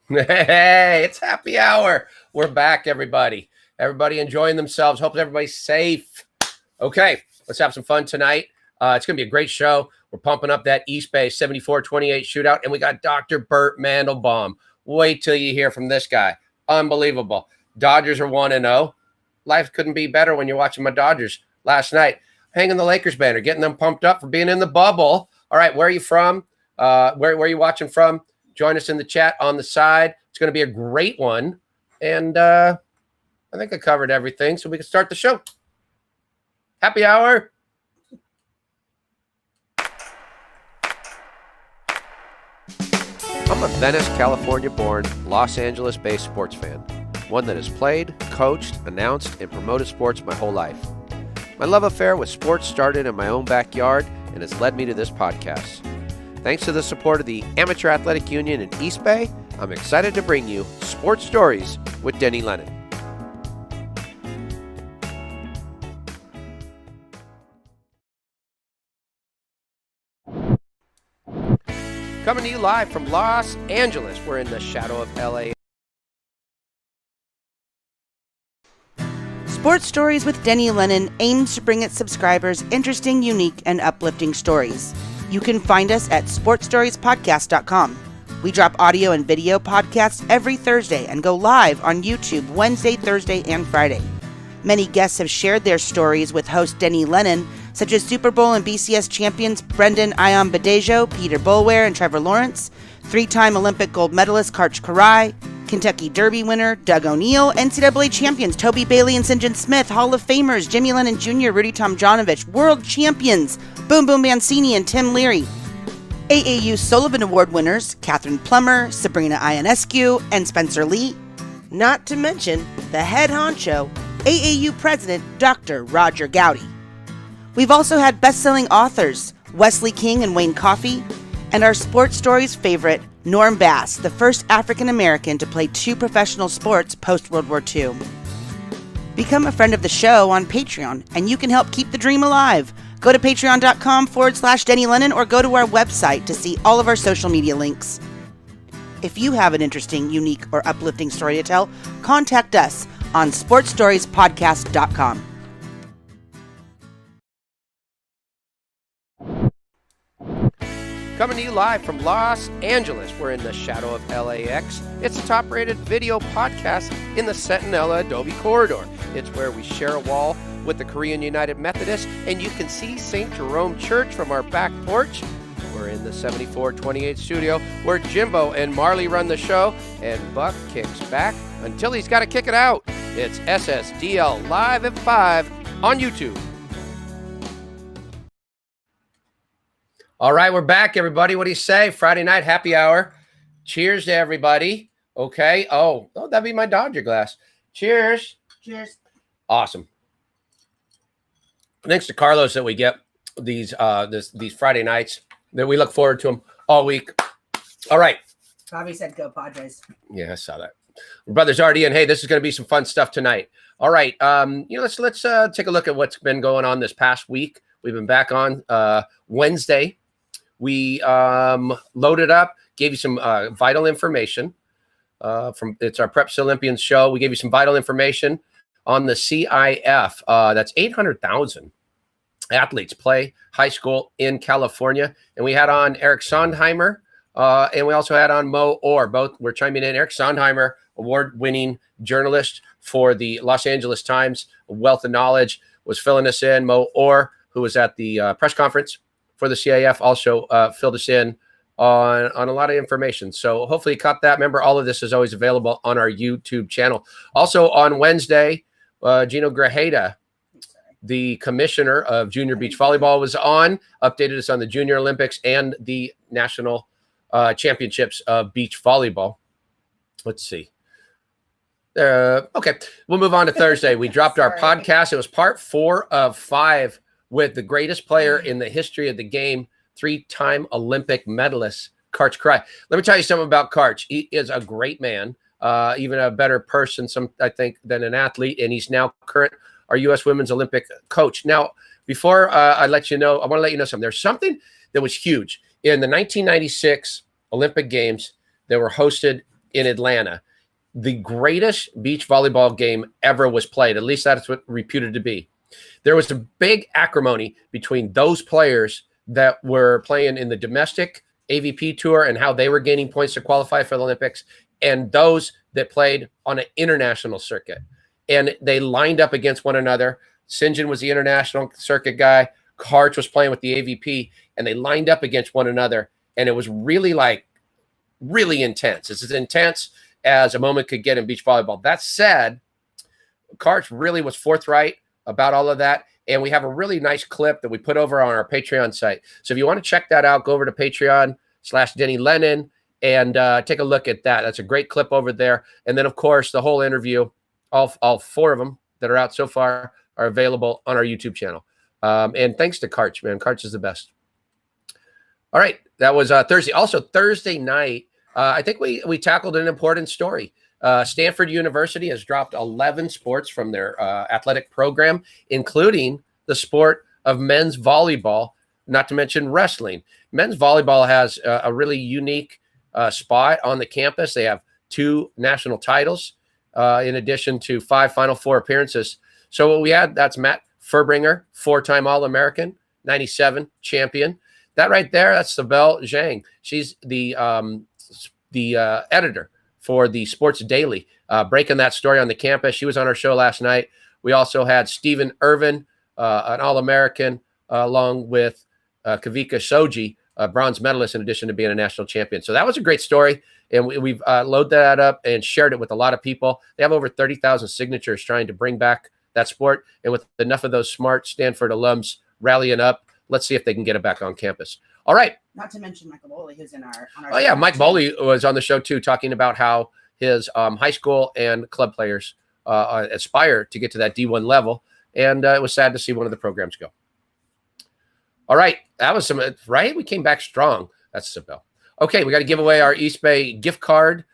Hey, it's happy hour. We're back, everybody. Everybody enjoying themselves. Hope everybody's safe. Okay, let's have some fun tonight. It's going to be a great show. We're pumping up that Eastbay 74-28 shootout, and we got Dr. Bert Mandelbaum. Wait till you hear from this guy. Unbelievable. Dodgers are 1-0. Life couldn't be better when you're watching my Dodgers last night. Hanging the Lakers banner, getting them pumped up for being in the bubble. All right, where are you from? Where are you watching from? Join us in the chat on the side. It's going to be a great one. And I think I covered everything, so we can start the show. Happy hour. I'm a Venice, California-born, Los Angeles-based sports fan. One that has played, coached, announced, and promoted sports my whole life. My love affair with sports started in my own backyard and has led me to this podcast. Thanks to the support of the Amateur Athletic Union in Eastbay, I'm excited to bring you Sports Stories with Denny Lennon. Coming to you live from Los Angeles. We're in the shadow of LA. Sports Stories with Denny Lennon aims to bring its subscribers interesting, unique, and uplifting stories. You can find us at sportstoriespodcast.com. We drop audio and video podcasts every Thursday and go live on YouTube Wednesday, Thursday, and Friday. Many guests have shared their stories with host Denny Lennon, such as Super Bowl and BCS champions Brendan Ion Badejo, Peter Boulware, and Trevor Lawrence, three-time Olympic gold medalist Karch Kiraly, Kentucky Derby winner Doug O'Neill, NCAA champions Toby Bailey and St. John Smith, Hall of Famers Jimmy Lennon Jr., Rudy Tomjanovich, world champions Boom Boom Mancini and Tim Leary, AAU Sullivan Award winners Catherine Plummer, Sabrina Ionescu, and Spencer Lee, not to mention the head honcho, AAU president Dr. Roger Gowdy. We've also had best-selling authors Wesley King and Wayne Coffey, and our Sports Stories favorite, Norm Bass, the first African-American to play two professional sports post-World War II. Become a friend of the show on Patreon, and you can help keep the dream alive. Go to patreon.com/Denny Lennon or go to our website to see all of our social media links. If you have an interesting, unique, or uplifting story to tell, contact us on sportstoriespodcast.com. Coming to you live from Los Angeles. We're in the shadow of LAX. It's a top-rated video podcast in the Centinela Adobe Corridor. It's where we share a wall with the Korean United Methodists, and you can see St. Jerome Church from our back porch. We're in the 74-28 studio where Jimbo and Marley run the show, and Buck kicks back until he's got to kick it out. It's SSDL live at 5 on YouTube. All right, we're back, everybody. What do you say? Friday night happy hour. Cheers to everybody. Okay. Oh, that'd be my Dodger glass. Cheers. Cheers. Awesome. Thanks to Carlos that we get these Friday nights. That we look forward to them all week. All right. Bobby said go Padres. Yeah, I saw that. Brothers Artie, and hey, this is going to be some fun stuff tonight. All right. Let's take a look at what's been going on this past week. We've been back on Wednesday. We loaded up, gave you some vital information it's our Preps Olympians show. We gave you some vital information on the CIF. That's 800,000 athletes play high school in California. And we had on Eric SONDHEIMER, and we also had on Mo Orr. Both were chiming in. Eric SONDHEIMER, award-winning journalist for the Los Angeles Times, a wealth of knowledge, was filling us in. Mo Orr, who was at the press conference for the CIF, also filled us in on a lot of information. So hopefully you caught that. Remember, all of this is always available on our YouTube channel. Also on Wednesday, Gino Grajeda, the commissioner of junior beach volleyball, was on, updated us on the Junior Olympics and the national championships of beach volleyball. Let's see. Okay, we'll move on to Thursday. We dropped our podcast. It was part 4 of 5 with the greatest player in the history of the game, 3-time Olympic medalist, Karch Kiraly. Let me tell you something about Karch. He is a great man, even a better person, I think, than an athlete, and he's now our U.S. Women's Olympic coach. Now, before I let you know, I want to let you know something. There's something that was huge in the 1996 Olympic Games that were hosted in Atlanta. The greatest beach volleyball game ever was played. At least that's what reputed to be. There was a big acrimony between those players that were playing in the domestic AVP tour and how they were gaining points to qualify for the Olympics, and those that played on an international circuit. And they lined up against one another. St. John was the international circuit guy. Karch was playing with the AVP, and they lined up against one another. And it was really really intense. It's as intense as a moment could get in beach volleyball. That said, Karch really was forthright about all of that. And we have a really nice clip that we put over on our Patreon site. So if you want to check that out, go over to Patreon/Denny Lennon and take a look at that. That's a great clip over there. And then, of course, the whole interview, all 4 of them that are out so far are available on our YouTube channel. And thanks to Karch, man. Karch is the best. All right. That was Thursday. Also, Thursday night, I think we tackled an important story. Stanford University has dropped 11 sports from their athletic program, including the sport of men's volleyball, not to mention wrestling. Men's volleyball has a really unique spot on the campus. They have 2 national titles in addition to 5 Final Four appearances. So what we had, that's Matt Furbringer, 4-time All-American, 97 champion. That right there, that's Sibel Zhang. She's the editor for the Sports Daily, breaking that story on the campus. She was on our show last night. We also had Stephen Irvin, an All-American, along with Kavika Soji, a bronze medalist, in addition to being a national champion. So that was a great story, and we've loaded that up and shared it with a lot of people. They have over 30,000 signatures trying to bring back that sport, and with enough of those smart Stanford alums rallying up, let's see if they can get it back on campus. All right. Not to mention Michael Boehle, who's on our Oh, yeah. Mike Boehle was on the show, too, talking about how his high school and club players aspire to get to that D1 level. And it was sad to see one of the programs go. All right. That was some, right? We came back strong. That's Sibel. Okay. We got to give away our Eastbay gift card.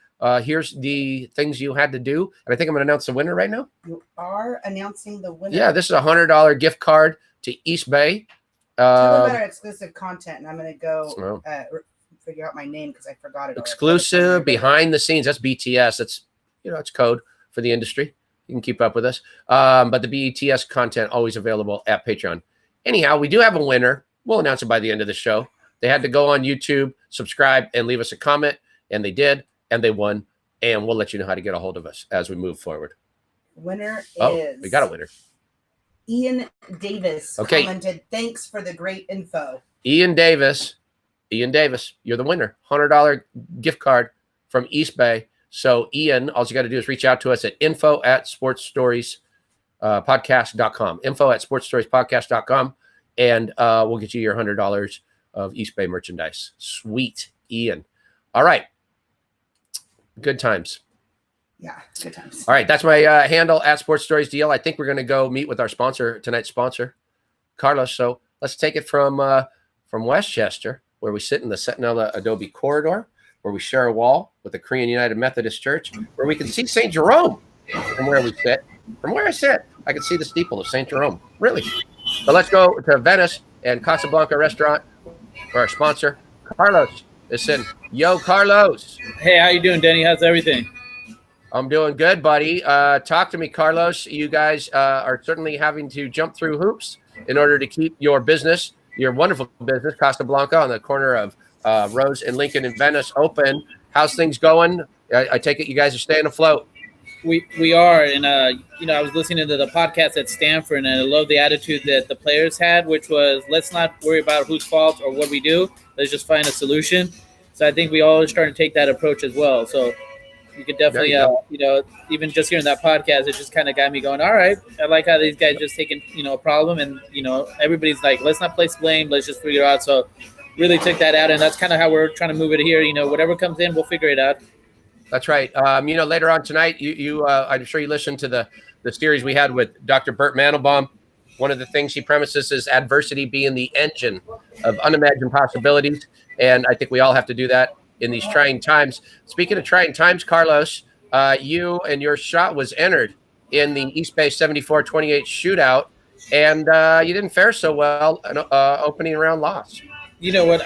Here's the things you had to do. And I think I'm going to announce the winner right now. You are announcing the winner. Yeah. This is a $100 gift card to Eastbay. Tell them about our exclusive content, and I'm going to go figure out my name because I forgot it. Exclusive, behind the scenes. That's BTS. That's, it's code for the industry. You can keep up with us. But the BTS content always available at Patreon. Anyhow, we do have a winner. We'll announce it by the end of the show. They had to go on YouTube, subscribe, and leave us a comment, and they did, and they won. And we'll let you know how to get a hold of us as we move forward. Winner is... we got a winner. Ian Davis commented, "Thanks for the great info." Ian Davis, you're the winner. $100 gift card from Eastbay. So Ian, all you got to do is reach out to us at info@sportsstoriespodcast.com. info@sportsstoriespodcast.com, and we'll get you your $100 of Eastbay merchandise. Sweet, Ian. All right. Good times. Yeah, good times. All right, that's my handle at Sports Stories DL. I think we're going to go meet with our sponsor, tonight's sponsor, Carlos. So let's take it from Westchester, where we sit in the Sentinel Adobe corridor, where we share a wall with the Korean United Methodist Church, where we can see St. Jerome from where we sit. From where I sit, I can see the steeple of St. Jerome. Really. So let's go to Venice and Casablanca Restaurant, where our sponsor, Carlos, is sitting. Yo, Carlos. Hey, how you doing, Denny? How's everything? I'm doing good, buddy. Talk to me, Carlos. You guys are certainly having to jump through hoops in order to keep your business, your wonderful business, Casablanca, on the corner of Rose and Lincoln in Venice, open. How's things going? I take it you guys are staying afloat. We are, and I was listening to the podcast at Stanford, and I love the attitude that the players had, which was, let's not worry about whose fault or what we do. Let's just find a solution. So I think we all are starting to take that approach as well. So you could definitely, even just hearing that podcast, it just kind of got me going, all right, I like how these guys just taking, a problem and, everybody's like, let's not place blame. Let's just figure it out. So really took that out. And that's kind of how we're trying to move it here. Whatever comes in, we'll figure it out. That's right. Later on tonight, I'm sure you listened to the series we had with Dr. Bert Mandelbaum. One of the things he premises is adversity being the engine of unimagined possibilities. And I think we all have to do that in these trying times. Speaking of trying times, Carlos, you and your shot was entered in the Eastbay 74-28 shootout, and you didn't fare so well. An opening round loss. You know what?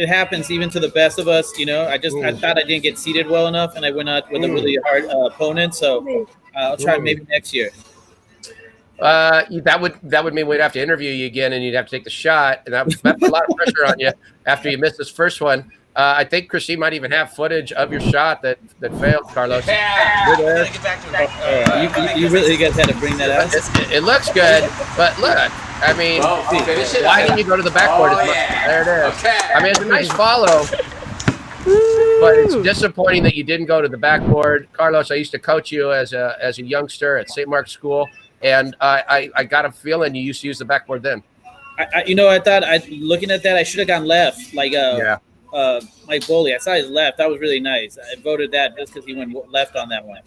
it happens even to the best of us. You know, I thought I didn't get seated well enough, and I went out with a really hard opponent. So I'll try maybe next year. That would mean we'd have to interview you again, and you'd have to take the shot, and that put a lot of pressure on you after you missed this first one. I think Christine might even have footage of your shot that failed, Carlos. Yeah, get back to it. You really guys had to bring that out. It looks good, but look, I mean, why didn't you go to the backboard? There it is. Okay. I mean, it's a nice follow, but it's disappointing that you didn't go to the backboard. Carlos, I used to coach you as a youngster at St. Mark's School, and I got a feeling you used to use the backboard then. I thought looking at that, I should have gone left, like Mike Boehle. I saw his left. That was really nice. I voted that just because he went left on that one.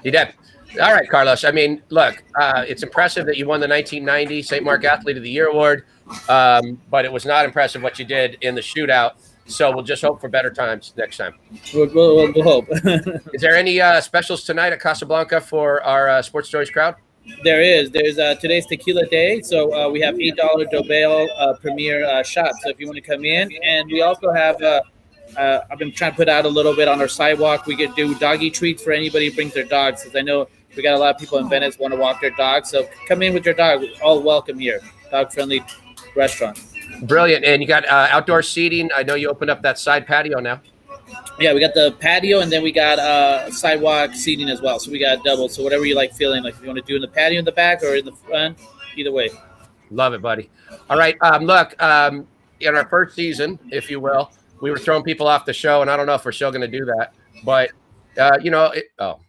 He did. All right, Carlos. I mean, look, it's impressive that you won the 1990 St. Mark Athlete of the Year award, but it was not impressive what you did in the shootout. So we'll just hope for better times next time. We'll hope. Is there any specials tonight at Casablanca for our Sports Stories crowd? There's today's tequila day, so we have $8 Boehle premier shots. So if you want to come in, and we also have I've been trying to put out a little bit on our sidewalk. We could do doggy treats for anybody who brings their dogs, because I know we got a lot of people in Venice want to walk their dogs. So come in with your dog. All welcome here. Dog friendly restaurant. Brilliant. And you got outdoor seating. I know you opened up that side patio now. Yeah, we got the patio, and then we got sidewalk seating as well. So we got double. So whatever you like feeling, like if you want to do in the patio in the back or in the front, either way. Love it, buddy. All right. Look, in our first season, if you will, we were throwing people off the show, and I don't know if we're still going to do that. But,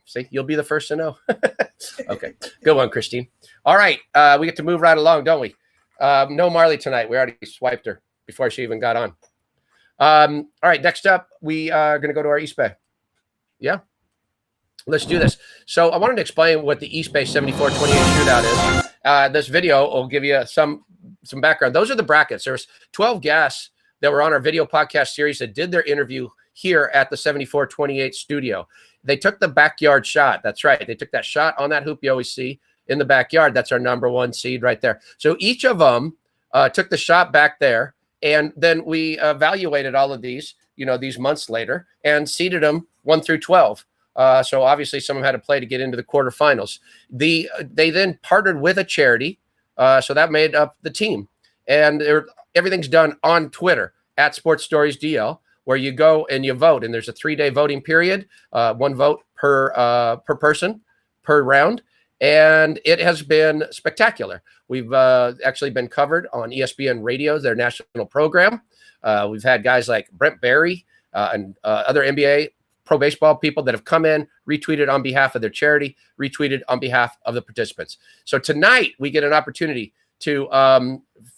see, you'll be the first to know. Okay. Good one, Christine. All right. We get to move right along, don't we? No Marley tonight. We already swiped her before she even got on. All right, next up, we are going to go to our Eastbay. Yeah, let's do this. So I wanted to explain what the Eastbay 7428 shootout is. This video will give you some background. Those are the brackets. There's 12 guests that were on our video podcast series that did their interview here at the 7428 studio. They took the backyard shot. That's right. They took that shot on that hoop you always see in the backyard. That's our number one seed right there. So each of them took the shot back there. And then we evaluated all of these, these months later, and seeded them 1 through 12. So obviously some of them had to play to get into the quarterfinals. They then partnered with a charity, so that made up the team. And everything's done on Twitter at Sports Stories DL, where you go and you vote. And there's a 3-day voting period, 1 vote per person per round. And it has been spectacular. We've actually been covered on ESPN Radio, their national program. We've had guys like Brent Barry and other NBA pro baseball people that have come in, retweeted on behalf of their charity, retweeted on behalf of the participants. So tonight we get an opportunity to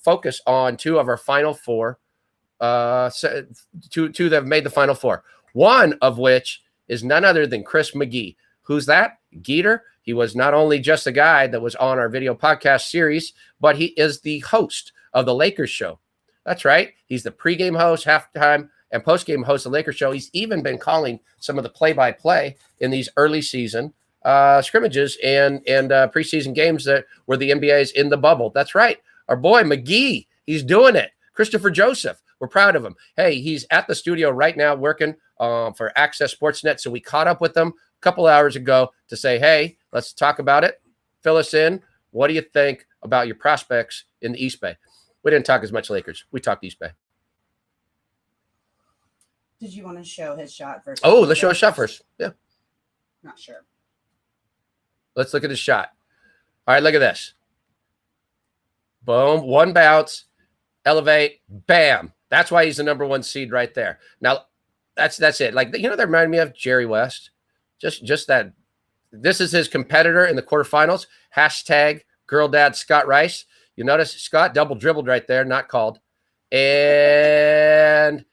focus on 2 of our Final Four, 2 that have made the Final Four. One of which is none other than Chris McGee. Who's that? Geeter. He was not only just a guy that was on our video podcast series, but he is the host of the Lakers show. That's right. He's the pregame host, halftime, and postgame host of the Lakers show. He's even been calling some of the play-by-play in these early season scrimmages and preseason games that were the NBA's in the bubble. That's right. Our boy McGee, he's doing it. Christopher Joseph, we're proud of him. Hey, he's at the studio right now working for Access Sportsnet. So we caught up with him a couple hours ago to say, hey, let's talk about it. Fill us in. What do you think about your prospects in the Eastbay? We didn't talk as much Lakers. We talked Eastbay. Did you want to show his shot first? Oh, let's show his shot first. Yeah. Not sure. Let's look at his shot. All right, look at this. Boom. 1 bounce. Elevate. Bam. That's why he's the number 1 seed right there. Now, that's it. Like, that reminded me of Jerry West. Just that. This is his competitor in the quarterfinals. Hashtag GirlDad Scott Rice. You notice Scott double dribbled right there, not called. And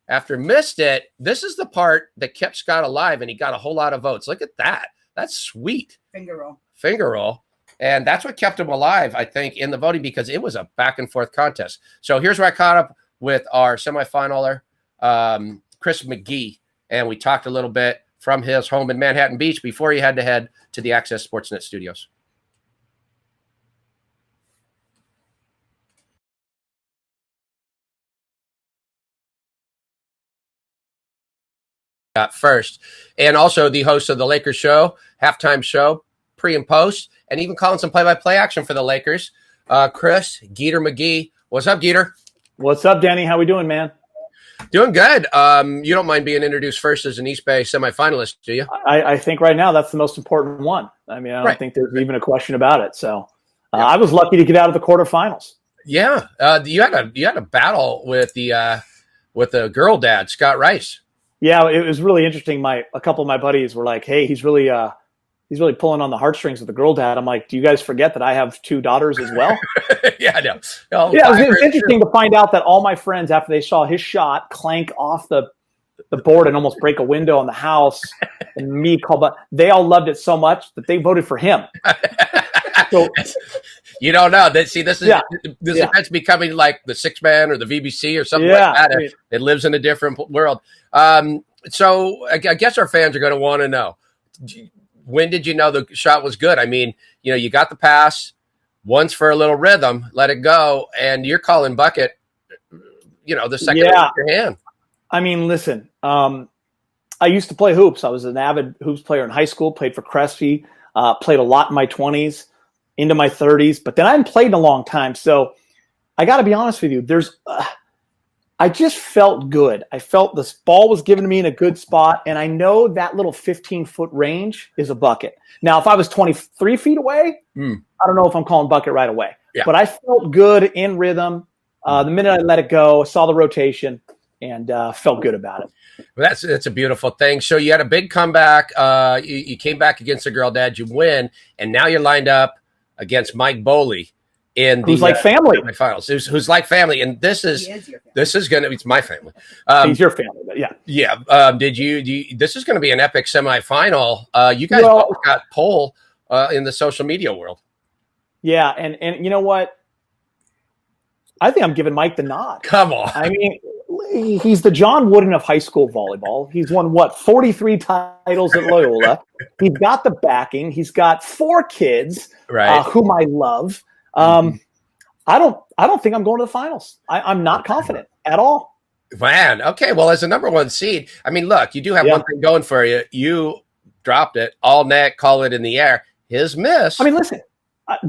after missed it, this is the part that kept Scott alive, and he got a whole lot of votes. Look at that. That's sweet. Finger roll. And that's what kept him alive, I think, in the voting, because it was a back and forth contest. So here's where I caught up with our semifinaler, Chris McGee, and we talked a little bit from his home in Manhattan Beach before he had to head to the Access Sportsnet studios. first. And also the host of the Lakers show, halftime show, pre and post, and even calling some play-by-play action for the Lakers. Chris Geeter McGee. What's up, Geeter? What's up, Denny? How we doing, man? Doing good. You don't mind being introduced first as an Eastbay semifinalist, do you? I think right now that's the most important one. I mean, I don't think there's even a question about it. So I was lucky to get out of the quarterfinals. Yeah. You had a battle with the GirlDad, Scott Rice. Yeah, it was really interesting. A couple of my buddies were like, "Hey, he's really pulling on the heartstrings with the GirlDad." I'm like, "Do you guys forget that I have 2 daughters as well?" Yeah, I know. It was interesting to find out that all my friends, after they saw his shot clank off the board and almost break a window in the house, and me call, but they all loved it so much that they voted for him. So you don't know. This event's becoming like the Six Man or the VBC or something like that. It lives in a different world. So I guess our fans are going to want to know, when did you know the shot was good? I mean, you got the pass once for a little rhythm, let it go, and you're calling bucket, the second with your hand. I mean, listen, I used to play hoops. I was an avid hoops player in high school, played for Crespi, played a lot in my 20s, into my 30s, but then I hadn't played in a long time. So I got to be honest with you, I just felt good. I felt this ball was given to me in a good spot, and I know that little 15-foot range is a bucket. Now, if I was 23 feet away, I don't know if I'm calling bucket right away. Yeah. But I felt good in rhythm. The minute I let it go, I saw the rotation, and felt good about it. Well, that's a beautiful thing. So you had a big comeback. You came back against the GirlDad. You win, and now you're lined up against Mike Boehle. Who's like family. Finals. Who's like family, and this is going to be my family. He's your family, but yeah. Yeah. This is going to be an epic semifinal. You guys both got pole in the social media world. Yeah, and you know what? I think I'm giving Mike the nod. Come on. I mean, he's the John Wooden of high school volleyball. He's won 43 titles at Loyola. He's got the backing. He's got 4 kids, whom I love. I don't think I'm going to the finals. I'm not confident at all. Man, okay. Well, as a number 1 seed, I mean, look, you do have one thing going for you. You dropped it all net, call it in the air. His miss. I mean, listen,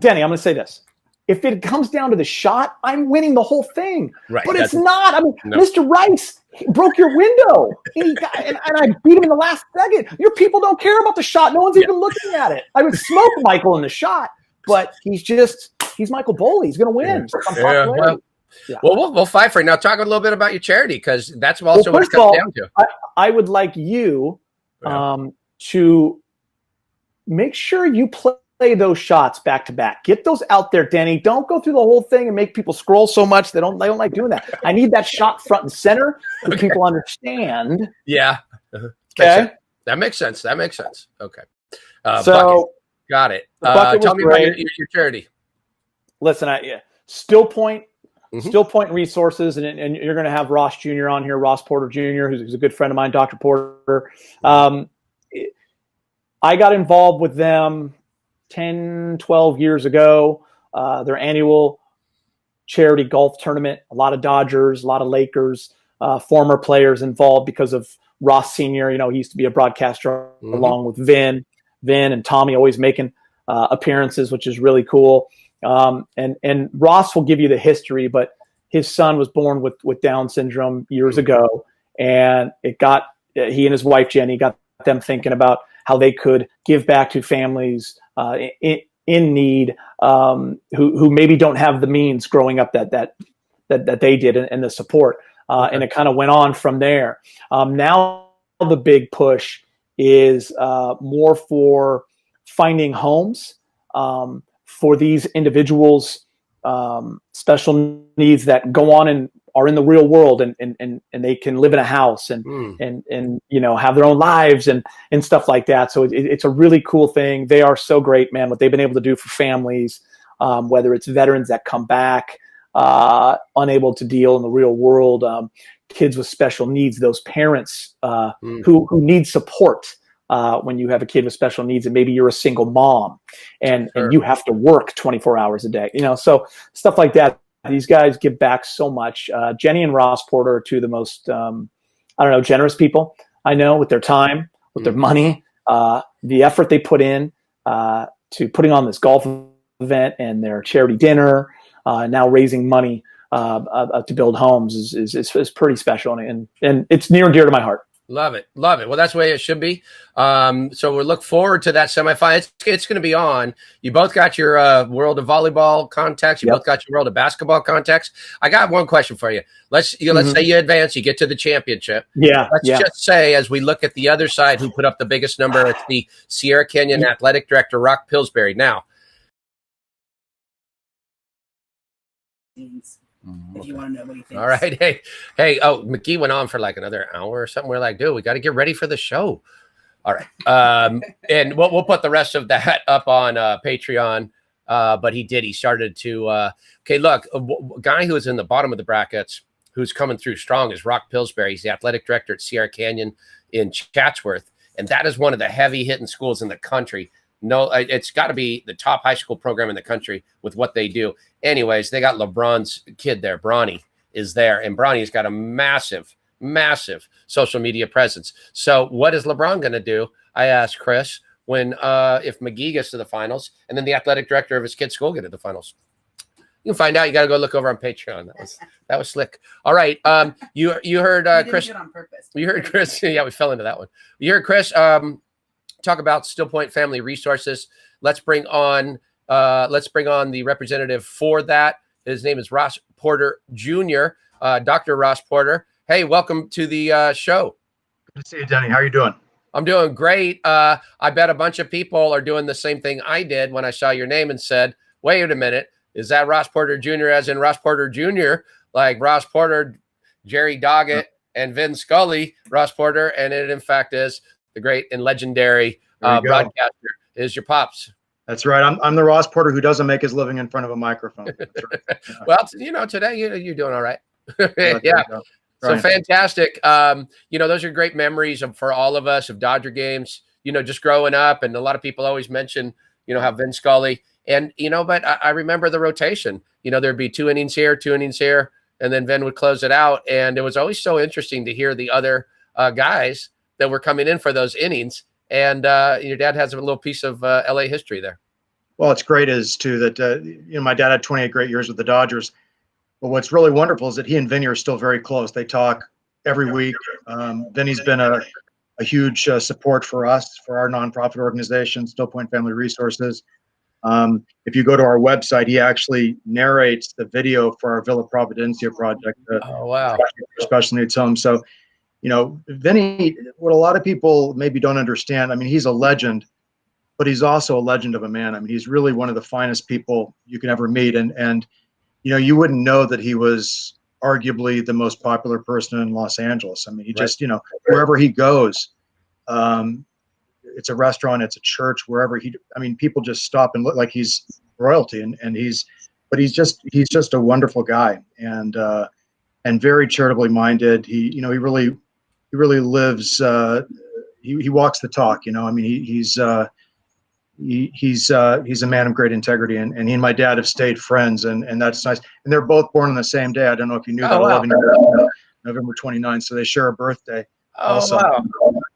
Denny, I'm going to say this. If it comes down to the shot, I'm winning the whole thing. Right. But it's not. I mean, Mr. Rice broke your window. And I beat him in the last second. Your people don't care about the shot. No one's even looking at it. I would smoke Michael in the shot, but he's Michael Boehle. He's going to win. Well, we'll fight for it. Now, talk a little bit about your charity, because that's also what it comes down to. I would like you to make sure you play those shots back to back. Get those out there, Denny. Don't go through the whole thing and make people scroll so much they don't like doing that. I need that shot front and center so people understand. Yeah. Okay. That makes sense. Okay. So bucket. Got it. Tell me about your charity. Listen, Stillpoint, Stillpoint Resources, and you're going to have Ross Jr. on here, Ross Porter Jr., who's a good friend of mine, Dr. Porter. I got involved with them 10, 12 years ago, their annual charity golf tournament. A lot of Dodgers, a lot of Lakers, former players involved because of Ross Sr. He used to be a broadcaster along with Vin and Tommy, always making appearances, which is really cool. And Ross will give you the history, but his son was born with Down syndrome years ago, and he and his wife Jenny got them thinking about how they could give back to families in need, who maybe don't have the means growing up that they did, and the support. And it kind of went on from there. Now the big push is more for finding homes for these individuals, special needs that go on and are in the real world, and they can live in a house and have their own lives and stuff like that. So it's a really cool thing. They are so great, man, what they've been able to do for families, whether it's veterans that come back unable to deal in the real world, kids with special needs, those parents who need support when you have a kid with special needs, and maybe you're a single mom and you have to work 24 hours a day, so stuff like that. These guys give back so much. Jenny and Ross Porter are two of the most, generous people I know, with their time, with their money, the effort they put in to putting on this golf event and their charity dinner, now raising money to build homes is pretty special, and it's near and dear to my heart. Love it. Love it. Well, that's the way it should be. So we look forward to that semifinal. It's going to be on. You both got your World of Volleyball contacts. You both got your World of Basketball contacts. I got one question for you. Let's say you advance, you get to the championship. Let's just say, as we look at the other side, who put up the biggest number, it's the Sierra Canyon Athletic Director, Rock Pillsbury. Now, if you want to know what he thinks. All right. Hey. Oh, McGee went on for like another hour or something. We're like, dude, we got to get ready for the show. All right. And we'll put the rest of that up on Patreon. But he did. He started to. Okay, look, a guy who is in the bottom of the brackets, who's coming through strong, is Rock Pillsbury. He's the athletic director at Sierra Canyon in Chatsworth, and that is one of the heavy hitting schools in the country. No, it's got to be the top high school program in the country with what they do. Anyways, they got LeBron's kid there. Bronny is there, and Bronny's got a massive social media presence. So what is LeBron going to do? I asked Chris when if McGee gets to the finals, and then the athletic director of his kid's school get to the finals. You can find out. You got to go look over on Patreon. That was slick. All right. You heard Chris. Did it on purpose. You heard Chris. Yeah, we fell into that one. You heard Chris talk about Stillpoint Family Resources. Let's bring on the representative for that. His name is Ross Porter Jr., Dr. Ross Porter. Hey, welcome to the show. Good to see you, Denny. How are you doing? I'm doing great. I bet a bunch of people are doing the same thing I did when I saw your name and said, wait a minute, is that Ross Porter Jr. as in Ross Porter Jr., like Ross Porter, Jerry Doggett, and Vin Scully, Ross Porter, and it in fact is the great and legendary broadcaster is your pops. That's right. I'm the Ross Porter who doesn't make his living in front of a microphone. That's right. Yeah. Well, today you're doing all right. Yeah. So fantastic. Those are great memories for all of us of Dodger games, just growing up. And a lot of people always mention, how Vin Scully and, but I remember the rotation, there'd be 2 innings here, 2 innings here, and then Vin would close it out. And it was always so interesting to hear the other guys that were coming in for those innings. And your dad has a little piece of LA history there. Well, it's great that my dad had 28 great years with the Dodgers. But what's really wonderful is that he and Vinny are still very close. They talk every week. Vinny's been a huge support for us, for our nonprofit organization, Stillpoint Family Resources. If you go to our website, he actually narrates the video for our Villa Providencia project. Oh, wow. Special needs home. So, Vinny, what a lot of people maybe don't understand, he's a legend, but he's also a legend of a man. He's really one of the finest people you can ever meet. And you wouldn't know that he was arguably the most popular person in Los Angeles. He just, wherever he goes, it's a restaurant, it's a church, wherever people just stop and look like he's royalty. And he's just a wonderful guy and very charitably minded. He really lives, he walks the talk, he's a man of great integrity, and he and my dad have stayed friends, and that's nice. And they're both born on the same day. I don't know if you knew that. Wow. November 29th, so they share a birthday. Oh, also. Wow.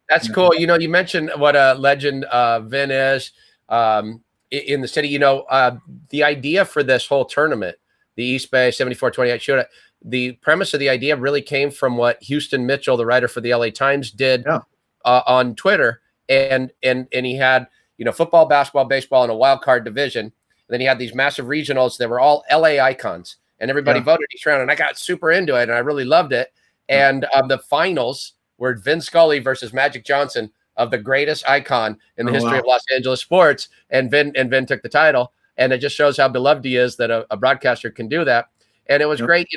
That's cool. You mentioned what a legend Vin is in the city. The idea for this whole tournament, the Eastbay 74-28 shootout, the premise of the idea really came from what Houston Mitchell, the writer for the LA Times, did on Twitter, and he had football, basketball, baseball in a wild card division. And then he had these massive regionals that were all LA icons, and everybody voted each round. And I got super into it, and I really loved it. And the finals were Vin Scully versus Magic Johnson, of the greatest icon in the history of Los Angeles sports. And Vin took the title, and it just shows how beloved he is that a broadcaster can do that. And it was great.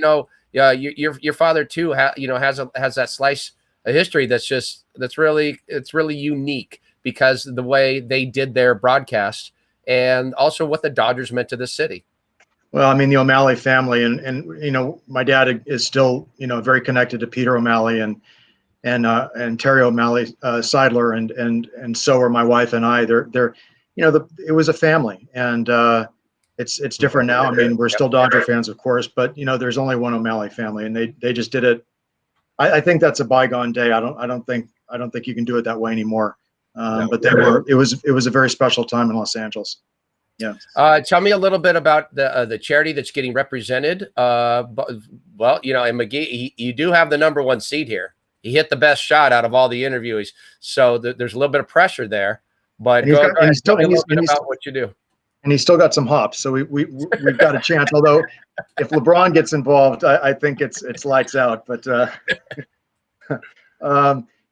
Your father too, has that slice of history that's really unique, because the way they did their broadcast and also what the Dodgers meant to the city. Well, the O'Malley family and my dad is still, very connected to Peter O'Malley and Terry O'Malley, Seidler, and so are my wife and I. It was a family, and it's different now. We're still Dodger fans, of course, but there's only one O'Malley family, and they just did it. I think that's a bygone day. I don't think I don't think you can do it that way anymore. No. But it was a very special time in Los Angeles. Yeah. Tell me a little bit about the charity that's getting represented. Well, you know, and McGee, you do have the #1 seed here. He hit the best shot out of all the interviewees, so there's a little bit of pressure there. But tell me a little bit about what you do. And he's still got some hops, so we've got a chance. Although, if LeBron gets involved, I think it's lights out. But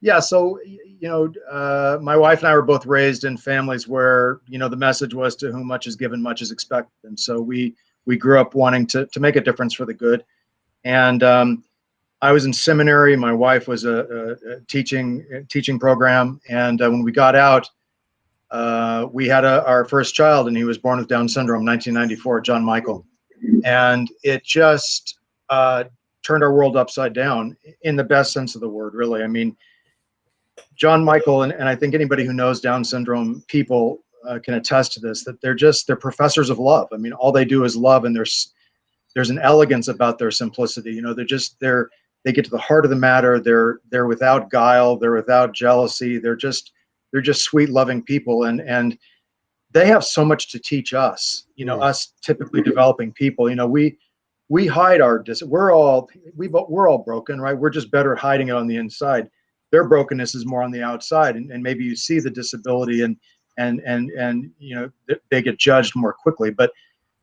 yeah, so you know, my wife and I were both raised in families where, you know, the message was, to whom much is given, much is expected, and so we grew up wanting to make a difference for the good. And I was in seminary. My wife was a teaching program, and when we got out, we had our first child, and he was born with Down syndrome, 1994, John Michael, and it just turned our world upside down in the best sense of the word, really. I mean, John Michael, and I think anybody who knows Down syndrome people can attest to this, that they're professors of love. I mean, all they do is love, and there's an elegance about their simplicity. You know, they get to the heart of the matter. They're without guile. They're without jealousy. They're just sweet, loving people, and they have so much to teach us. You know, us typically developing people. You know, we hide we're all broken, right? We're just better at hiding it on the inside. Their brokenness is more on the outside, and maybe you see the disability, and you know, they get judged more quickly. But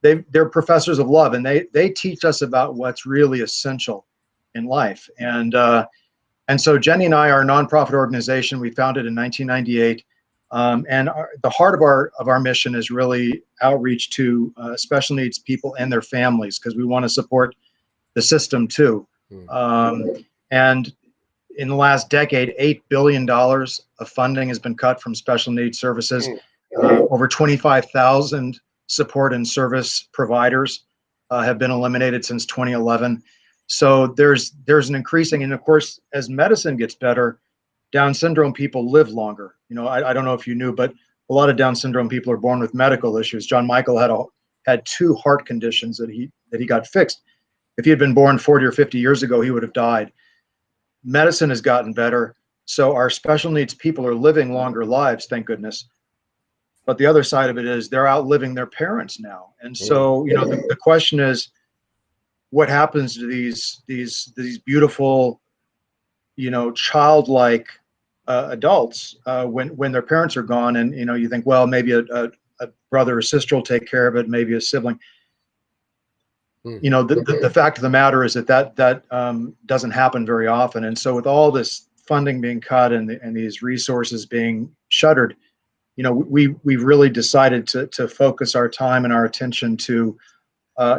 they're professors of love, and they teach us about what's really essential in life. And so Jenny and I are a nonprofit organization. We founded in 1998, and the heart of our mission is really outreach to special needs people and their families, because we want to support the system too. And in the last decade, $8 billion of funding has been cut from special needs services. Over 25,000 support and service providers have been eliminated since 2011. So there's an increasing, and of course, as medicine gets better, Down syndrome people live longer. You know, I don't know if you knew, but a lot of Down syndrome people are born with medical issues. John Michael had 2 heart conditions that he got fixed. If he had been born 40 or 50 years ago, he would have died. Medicine has gotten better, so our special needs people are living longer lives, thank goodness. But the other side of it is they're outliving their parents now, and so, you know, the question is, what happens to these beautiful, you know, childlike adults when their parents are gone? And, you know, you think, well, maybe a brother or sister will take care of it, maybe a sibling. You know, the fact of the matter is that doesn't happen very often. And so with all this funding being cut and these resources being shuttered, you know, we've really decided to focus our time and our attention to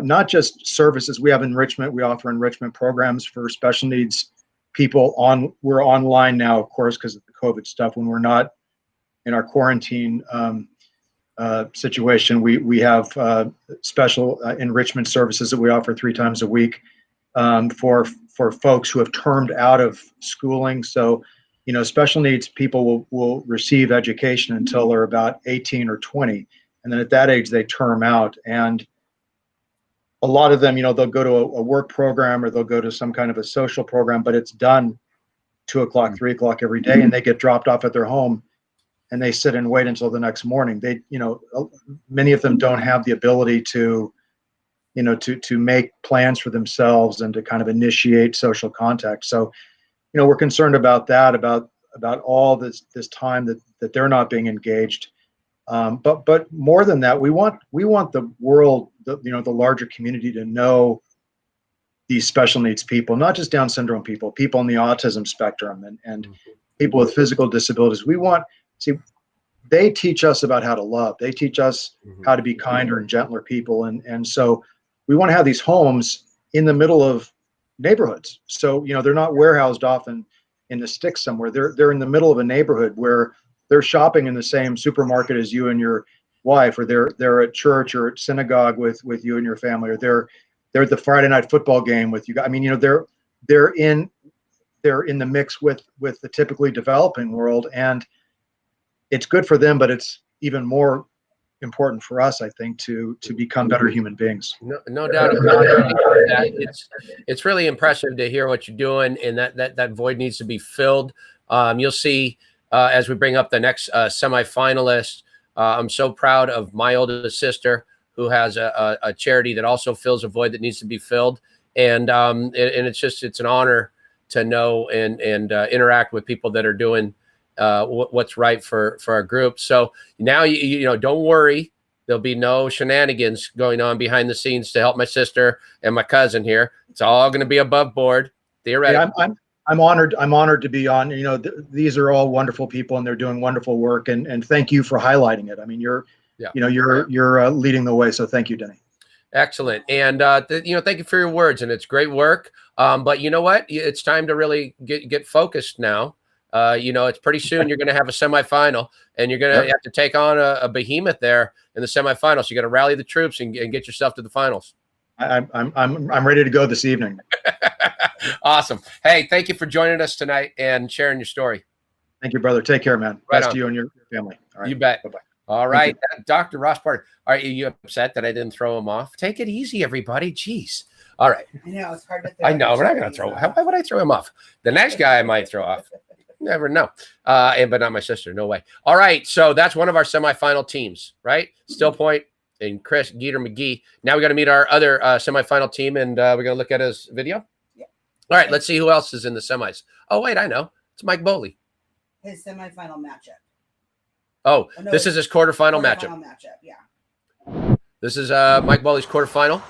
not just services. We have enrichment. We offer enrichment programs for special needs people. We're online now, of course, because of the COVID stuff. When we're not in our quarantine situation, we have special enrichment services that we offer 3 times a week for folks who have termed out of schooling. So, you know, special needs people will receive education until they're about 18 or 20, and then at that age they term out. And a lot of them, you know, they'll go to a work program or they'll go to some kind of a social program, but it's done 2 o'clock, 3 o'clock every day, and they get dropped off at their home, and they sit and wait until the next morning. They, you know, many of them don't have the ability to, you know, to make plans for themselves and to kind of initiate social contact. So, you know, we're concerned about that, about all this time that they're not being engaged. But more than that, we want the world, you know, the larger community to know these special needs people, not just Down syndrome people on the autism spectrum, and people with physical disabilities. They teach us about how to love. They teach us how to be kinder and gentler people. And so we want to have these homes in the middle of neighborhoods. So, you know, they're not warehoused off in the sticks somewhere. They're in the middle of a neighborhood where they're shopping in the same supermarket as you and your wife, or they're at church or at synagogue with you and your family, or they're at the Friday night football game with you. I mean, you know, they're in the mix with the typically developing world, and it's good for them, but it's even more important for us, I think, to become better human beings. No doubt about that. It's really impressive to hear what you're doing, and that void needs to be filled. You'll see as we bring up the next semifinalist. I'm so proud of my oldest sister, who has a charity that also fills a void that needs to be filled. And it's an honor to know and interact with people that are doing what's right for our group. So now, you know, don't worry. There'll be no shenanigans going on behind the scenes to help my sister and my cousin here. It's all going to be above board, theoretically. Yeah, I'm honored. I'm honored to be on. You know, these are all wonderful people, and they're doing wonderful work. And thank you for highlighting it. I mean, you're leading the way. So thank you, Denny. Excellent. And you know, thank you for your words. And it's great work. But you know what? It's time to really get focused now. You know, it's pretty soon you're going to have a semifinal, and you're going to have to take on a behemoth there in the semifinals. You got to rally the troops and get yourself to the finals. I'm ready to go this evening. Awesome. Hey, thank you for joining us tonight and sharing your story. Thank you, brother. Take care, man. Right Best on. to you and your family. All right. You bet. Bye-bye. All right. Dr. Ross Parker. Are you upset that I didn't throw him off? Take it easy, everybody. Jeez. All right. I know it's hard to throw. I know. We're not going to throw. Why would I throw him off? The next guy I might throw off. Never know. But not my sister. No way. All right. So that's one of our semifinal teams, right? Stillpoint and Chris Geeter McGee. Now we got to meet our other semifinal team, and we're going to look at his video. Yeah. All right. Let's see who else is in the semis. Oh, wait. I know. It's Mike Boehle. His semifinal matchup. Oh, no, this is his quarterfinal matchup. Yeah. This is Mike Boehle's quarterfinal.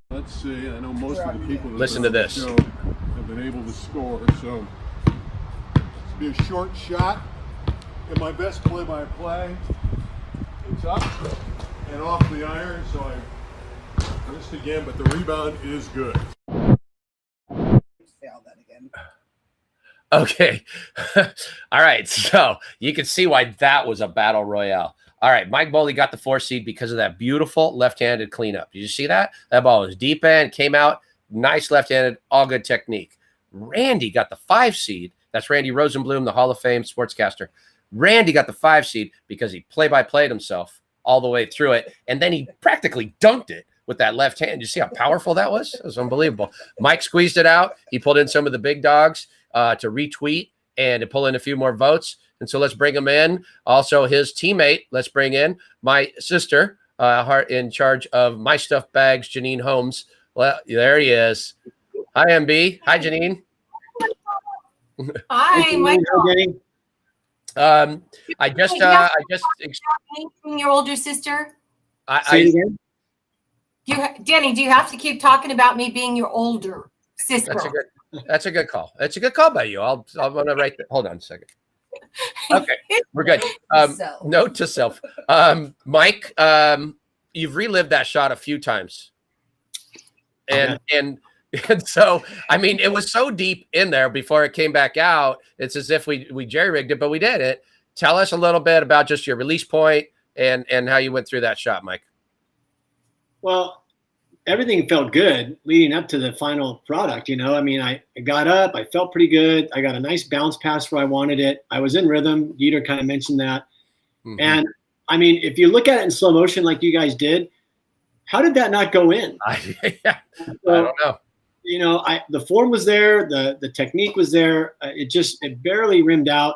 Let's see, I know most of the people that Listen to this. show have been able to score, so it's be a short shot. And my best play-by-play, it's up and off the iron, so I missed again, but the rebound is good. Fail that again. Okay. All right. So you can see why that was a battle royale. All right. Mike Boehle got the 4 seed because of that beautiful left-handed cleanup. Did you see that? That ball was deep end, came out, nice left-handed, all good technique. Randy got the 5 seed. That's Randy Rosenblum, the Hall of Fame sportscaster. Randy got the 5 seed because he play-by-played himself all the way through it, and then he practically dunked it with that left hand. You see how powerful that was? It was unbelievable. Mike squeezed it out. He pulled in some of the big dogs to retweet and to pull in a few more votes. And so let's bring him in. Also, his teammate, let's bring in my sister, in charge of my stuffed bags, Janine Holmes. Well, there he is. Hi, MB. Hi, Janine. Hi, Michael. I just being your older sister. I Denny, do you have to keep talking about me being your older sister? That's a good call. That's a good call by you. I'm gonna write that. Hold on a second. Okay, we're good. Note to self. Mike, you've relived that shot a few times, and so I mean, it was so deep in there before it came back out. It's as if we jerry-rigged it, but we did it. Tell us a little bit about just your release point and how you went through that shot, Mike. Well, everything felt good leading up to the final product. You know, I mean, I got up, I felt pretty good. I got a nice bounce pass where I wanted it. I was in rhythm. Dieter kind of mentioned that. Mm-hmm. And I mean, if you look at it in slow motion, like you guys did, how did that not go in? I don't know. You know, the form was there, the technique was there. It barely rimmed out.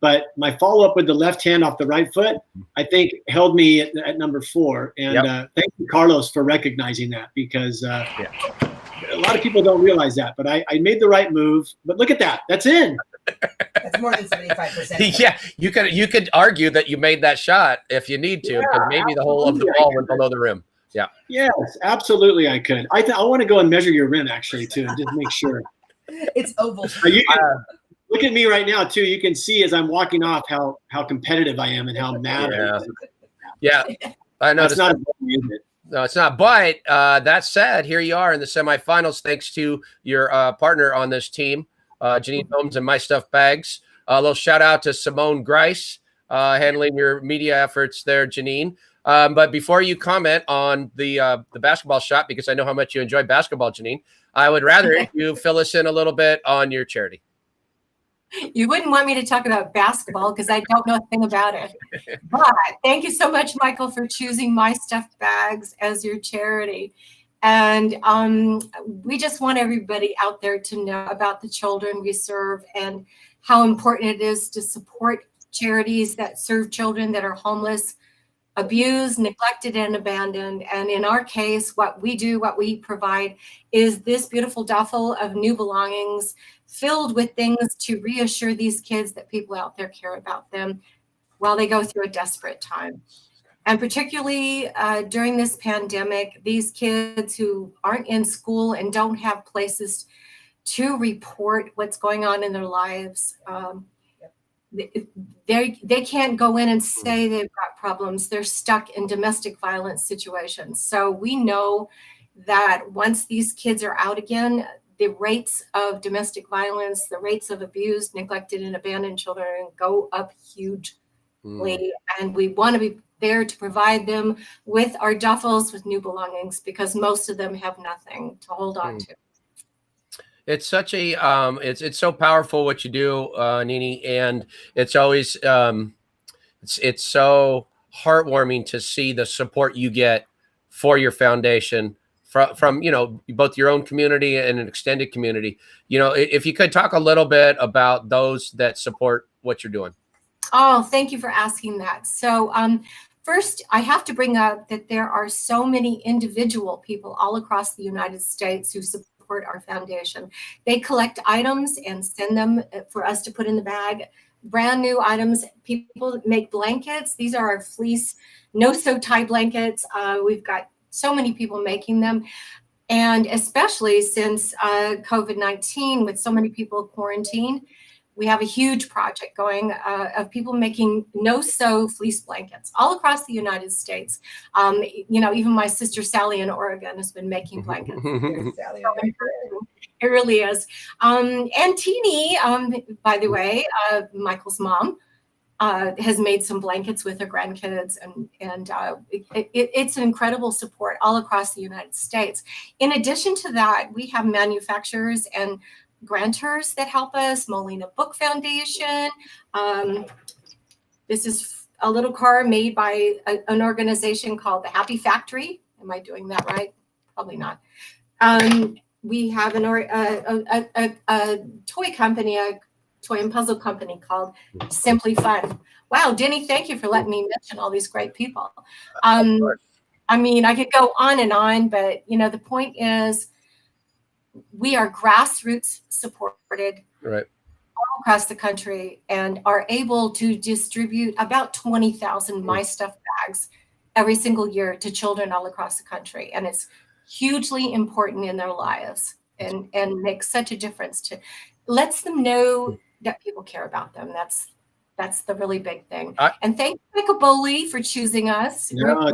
But my follow-up with the left hand off the right foot, I think held me at number 4. And thank you, Carlos, for recognizing that, because a lot of people don't realize that. But I made the right move. But look at that. That's in. That's more than 75%. Yeah, you could argue that you made that shot if you need to, because maybe the whole of the ball went below the rim. Yeah. Yes, absolutely I could. I want to go and measure your rim, actually, too, and just make sure. It's oval. Look at me right now, too. You can see as I'm walking off how competitive I am and how mad I am. Yeah, I know. That's not it? No, it's not. But that said, here you are in the semifinals, thanks to your partner on this team, Janine Holmes and My Stuffed Bags. A little shout out to Simone Grice, handling your media efforts there, Janine. But before you comment on the basketball shot, because I know how much you enjoy basketball, Janine, I would rather you fill us in a little bit on your charity. You wouldn't want me to talk about basketball because I don't know a thing about it. But thank you so much, Michael, for choosing My Stuffed Bags as your charity. And we just want everybody out there to know about the children we serve and how important it is to support charities that serve children that are homeless, abused, neglected, and abandoned. And in our case, what we provide is this beautiful duffel of new belongings filled with things to reassure these kids that people out there care about them while they go through a desperate time. And particularly during this pandemic, these kids who aren't in school and don't have places to report what's going on in their lives, they can't go in and say they've got problems. They're stuck in domestic violence situations. So we know that once these kids are out again, the rates of domestic violence, the rates of abused, neglected, and abandoned children go up hugely. And we want to be there to provide them with our duffels with new belongings because most of them have nothing to hold on to. It's such a it's so powerful what you do, Nini, and it's always it's so heartwarming to see the support you get for your foundation from you know, both your own community and an extended community. You know, if you could talk a little bit about those that support what you're doing. Oh, thank you for asking that. So first, I have to bring up that there are so many individual people all across the United States who support our foundation. They collect items and send them for us to put in the bag. Brand new items. People make blankets. These are our fleece, no-sew-tie blankets. We've got so many people making them. And especially since COVID-19, with so many people quarantined, we have a huge project going of people making no-sew fleece blankets all across the United States. You know, even my sister Sally in Oregon has been making blankets. It really is. And Teeny, by the way, Michael's mom, has made some blankets with her grandkids, and it's an incredible support all across the United States. In addition to that, we have manufacturers and grantors that help us. Molina Book Foundation. This is a little car made by an organization called the Happy Factory. Am I doing that right? Probably not. We have a toy company, a toy and puzzle company called Simply Fun. Wow, Denny, thank you for letting me mention all these great people. I mean, I could go on and on, but you know, the point is, we are grassroots supported all across the country and are able to distribute about 20,000 My Stuff bags every single year to children all across the country. And it's hugely important in their lives and makes such a difference to lets them know that people care about them. That's the really big thing. And thank you, Michael Boehle, for choosing us. No,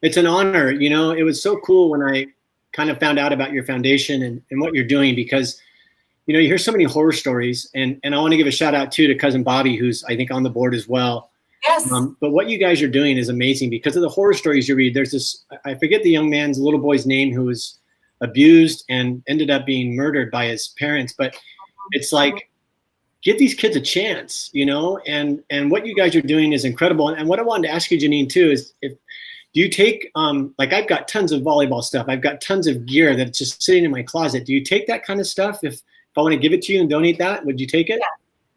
it's an honor. You know, it was so cool when I kind of found out about your foundation and what you're doing, because, you know, you hear so many horror stories, and I want to give a shout out too to cousin Bobby, who's I think on the board as well. Yes. But what you guys are doing is amazing because of the horror stories you read. There's this, I forget the little boy's name, who was abused and ended up being murdered by his parents. But it's like, give these kids a chance, you know, and what you guys are doing is incredible. And what I wanted to ask you, Janine, too, is do you take, like I've got tons of volleyball stuff. I've got tons of gear that's just sitting in my closet. Do you take that kind of stuff? If I want to give it to you and donate that, would you take it? Yeah,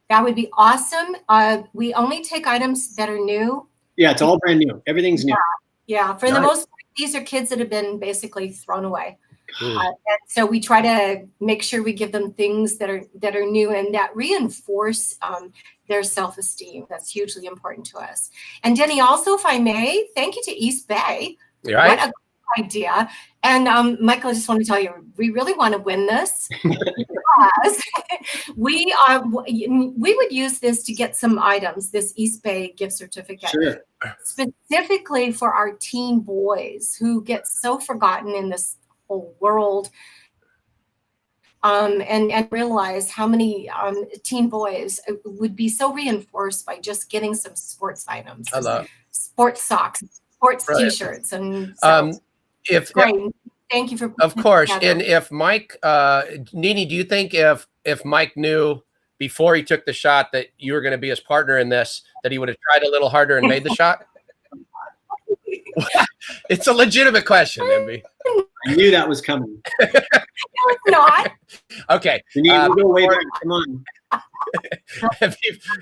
that would be awesome. We only take items that are new. Yeah, it's all brand new. Everything's new. Yeah, for the most part, these are kids that have been basically thrown away. And so we try to make sure we give them things that are new and that reinforce their self-esteem. That's hugely important to us. And Denny, also, if I may, thank you to Eastbay. Right. What a good idea. And Michael, I just want to tell you, we really want to win this because we would use this to get some items, this Eastbay gift certificate, specifically for our teen boys who get so forgotten in this whole world, and realize how many teen boys would be so reinforced by just getting some sports items, sports socks, sports t-shirts, and so great. Thank you for of course. And if Mike, Nini, do you think if Mike knew before he took the shot that you were going to be his partner in this, that he would have tried a little harder and made the shot? It's a legitimate question, MB. I knew that was coming. No, it's not. Okay. We'll go way back. Come on.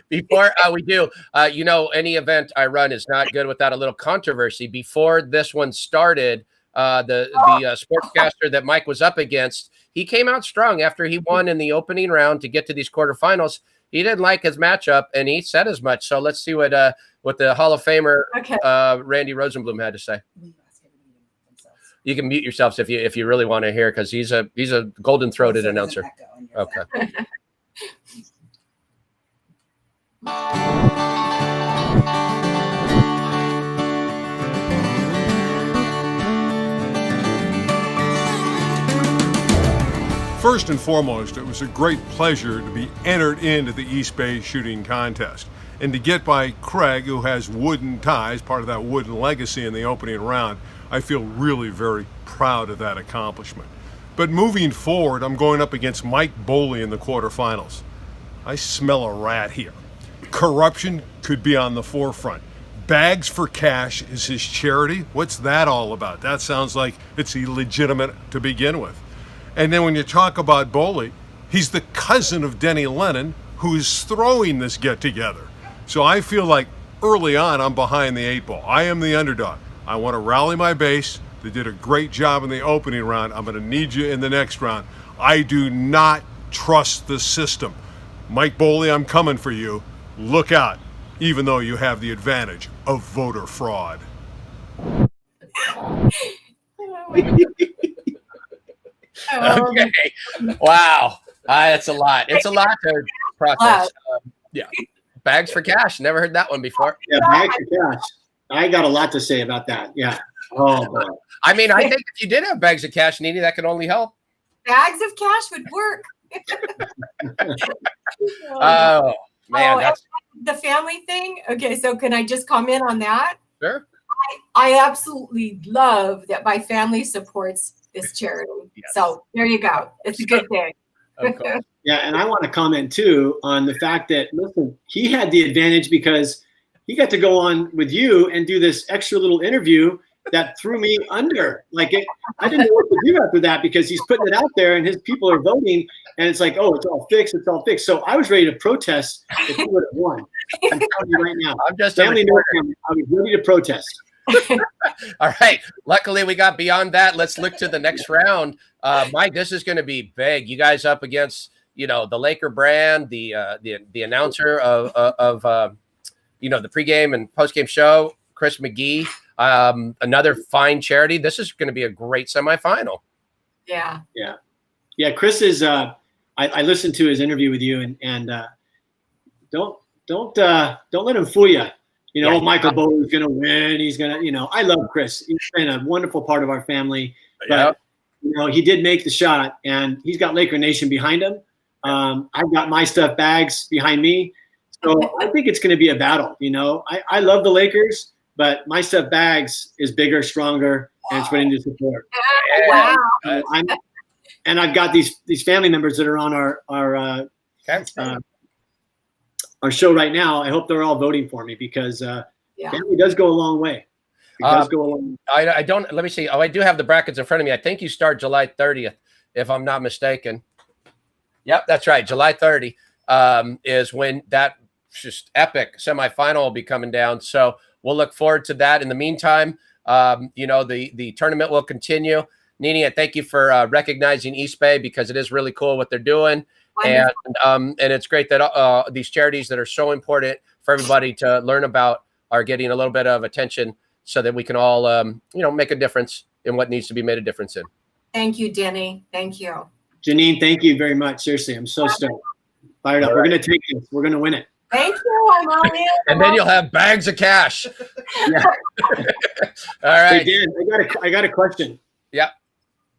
Before we do, any event I run is not good without a little controversy. Before this one started, the sportscaster that Mike was up against, he came out strong after he won in the opening round to get to these quarterfinals. He didn't like his matchup, and he said as much. So let's see what the Hall of Famer Randy Rosenblum had to say. You can mute yourselves if you really want to hear, because he's a golden-throated announcer. Okay. First and foremost, it was a great pleasure to be entered into the Eastbay shooting contest and to get by Craig, who has wooden ties, part of that wooden legacy in the opening round. I feel really very proud of that accomplishment. But moving forward, I'm going up against Mike Boehle in the quarterfinals. I smell a rat here. Corruption could be on the forefront. Bags for Cash is his charity. What's that all about? That sounds like it's illegitimate to begin with. And then when you talk about Boehle, he's the cousin of Denny Lennon, who's throwing this get-together. So I feel like early on I'm behind the 8 ball. I am the underdog. I want to rally my base. They did a great job in the opening round. I'm going to need you in the next round. I do not trust the system. Mike Boehle, I'm coming for you. Look out, even though you have the advantage of voter fraud. Okay. Wow. That's a lot. It's a lot to process. Yeah. Bags for Cash. Never heard that one before. Yeah, bags for cash. I got a lot to say about that. Yeah. Oh, boy. I mean, I think if you did have bags of cash, Nene, that could only help. Bags of cash would work. Oh, man. That's the family thing. Okay, so can I just comment on that? sure. I absolutely love that my family supports this charity. Yes. So there you go. It's a good thing. Of course. Yeah, and I want to comment too on the fact that, listen, he had the advantage because he got to go on with you and do this extra little interview that threw me under. Like, I didn't know what to do after that, because he's putting it out there and his people are voting, and it's like, oh, it's all fixed, it's all fixed. So I was ready to protest if he would have won. I'm telling you right now. I'm just Family knows him. I was ready to protest. All right. Luckily, we got beyond that. Let's look to the next round. Mike, this is going to be big. You guys up against, the Laker brand, the announcer of the pregame and postgame show, Chris McGee, another fine charity. This is going to be a great semifinal. Yeah. Yeah. Chris is. I listened to his interview with you, and don't let him fool you. Michael Boehle is going to win. He's going to. I love Chris. He's been a wonderful part of our family. But he did make the shot, and he's got Laker Nation behind him. I've got my stuff bags behind me. So I think it's going to be a battle. I love the Lakers, but my stuff bags is bigger, stronger, and it's ready to support. Wow. And I've got these family members that are on our show right now. I hope they're all voting for me, because family does go a long way. It does go a long way. I don't. Let me see. Oh, I do have the brackets in front of me. I think you start July 30th, if I'm not mistaken. Yep, that's right. July 30 is when that just epic semifinal will be coming down. So we'll look forward to that. In the meantime, the tournament will continue. Nene, I thank you for recognizing Eastbay, because it is really cool what they're doing. And it's great that these charities that are so important for everybody to learn about are getting a little bit of attention, so that we can all, make a difference in what needs to be made a difference in. Thank you, Denny. Thank you. Janine, thank you very much. Seriously, I'm so stoked. Fired up. We're going to take this. We're going to win it. Thank you. I'm on it. And then you'll have bags of cash. Yeah. All right. Hey, Dan, I got a question. Yeah.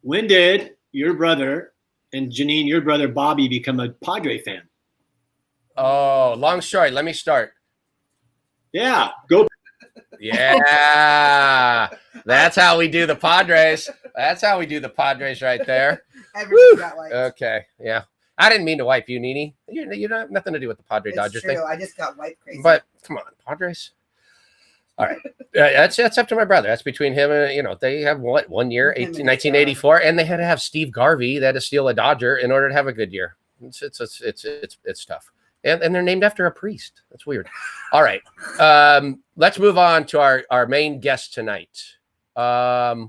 When did your brother and Janine, your brother Bobby, become a Padre fan? Oh, long story. Let me start. Yeah. Go. Yeah. That's how we do the Padres. That's how we do the Padres right there. Everybody got lights. Okay. Yeah. I didn't mean to wipe you, Nene. You don't have nothing to do with the Padre Dodger thing. I just got white crazy. But come on, Padres. All right, that's up to my brother. That's between him and they have what 1 year, 1984, and they had to have Steve Garvey. They had to steal a Dodger in order to have a good year. It's tough, and they're named after a priest. That's weird. All right, let's move on to our main guest tonight. I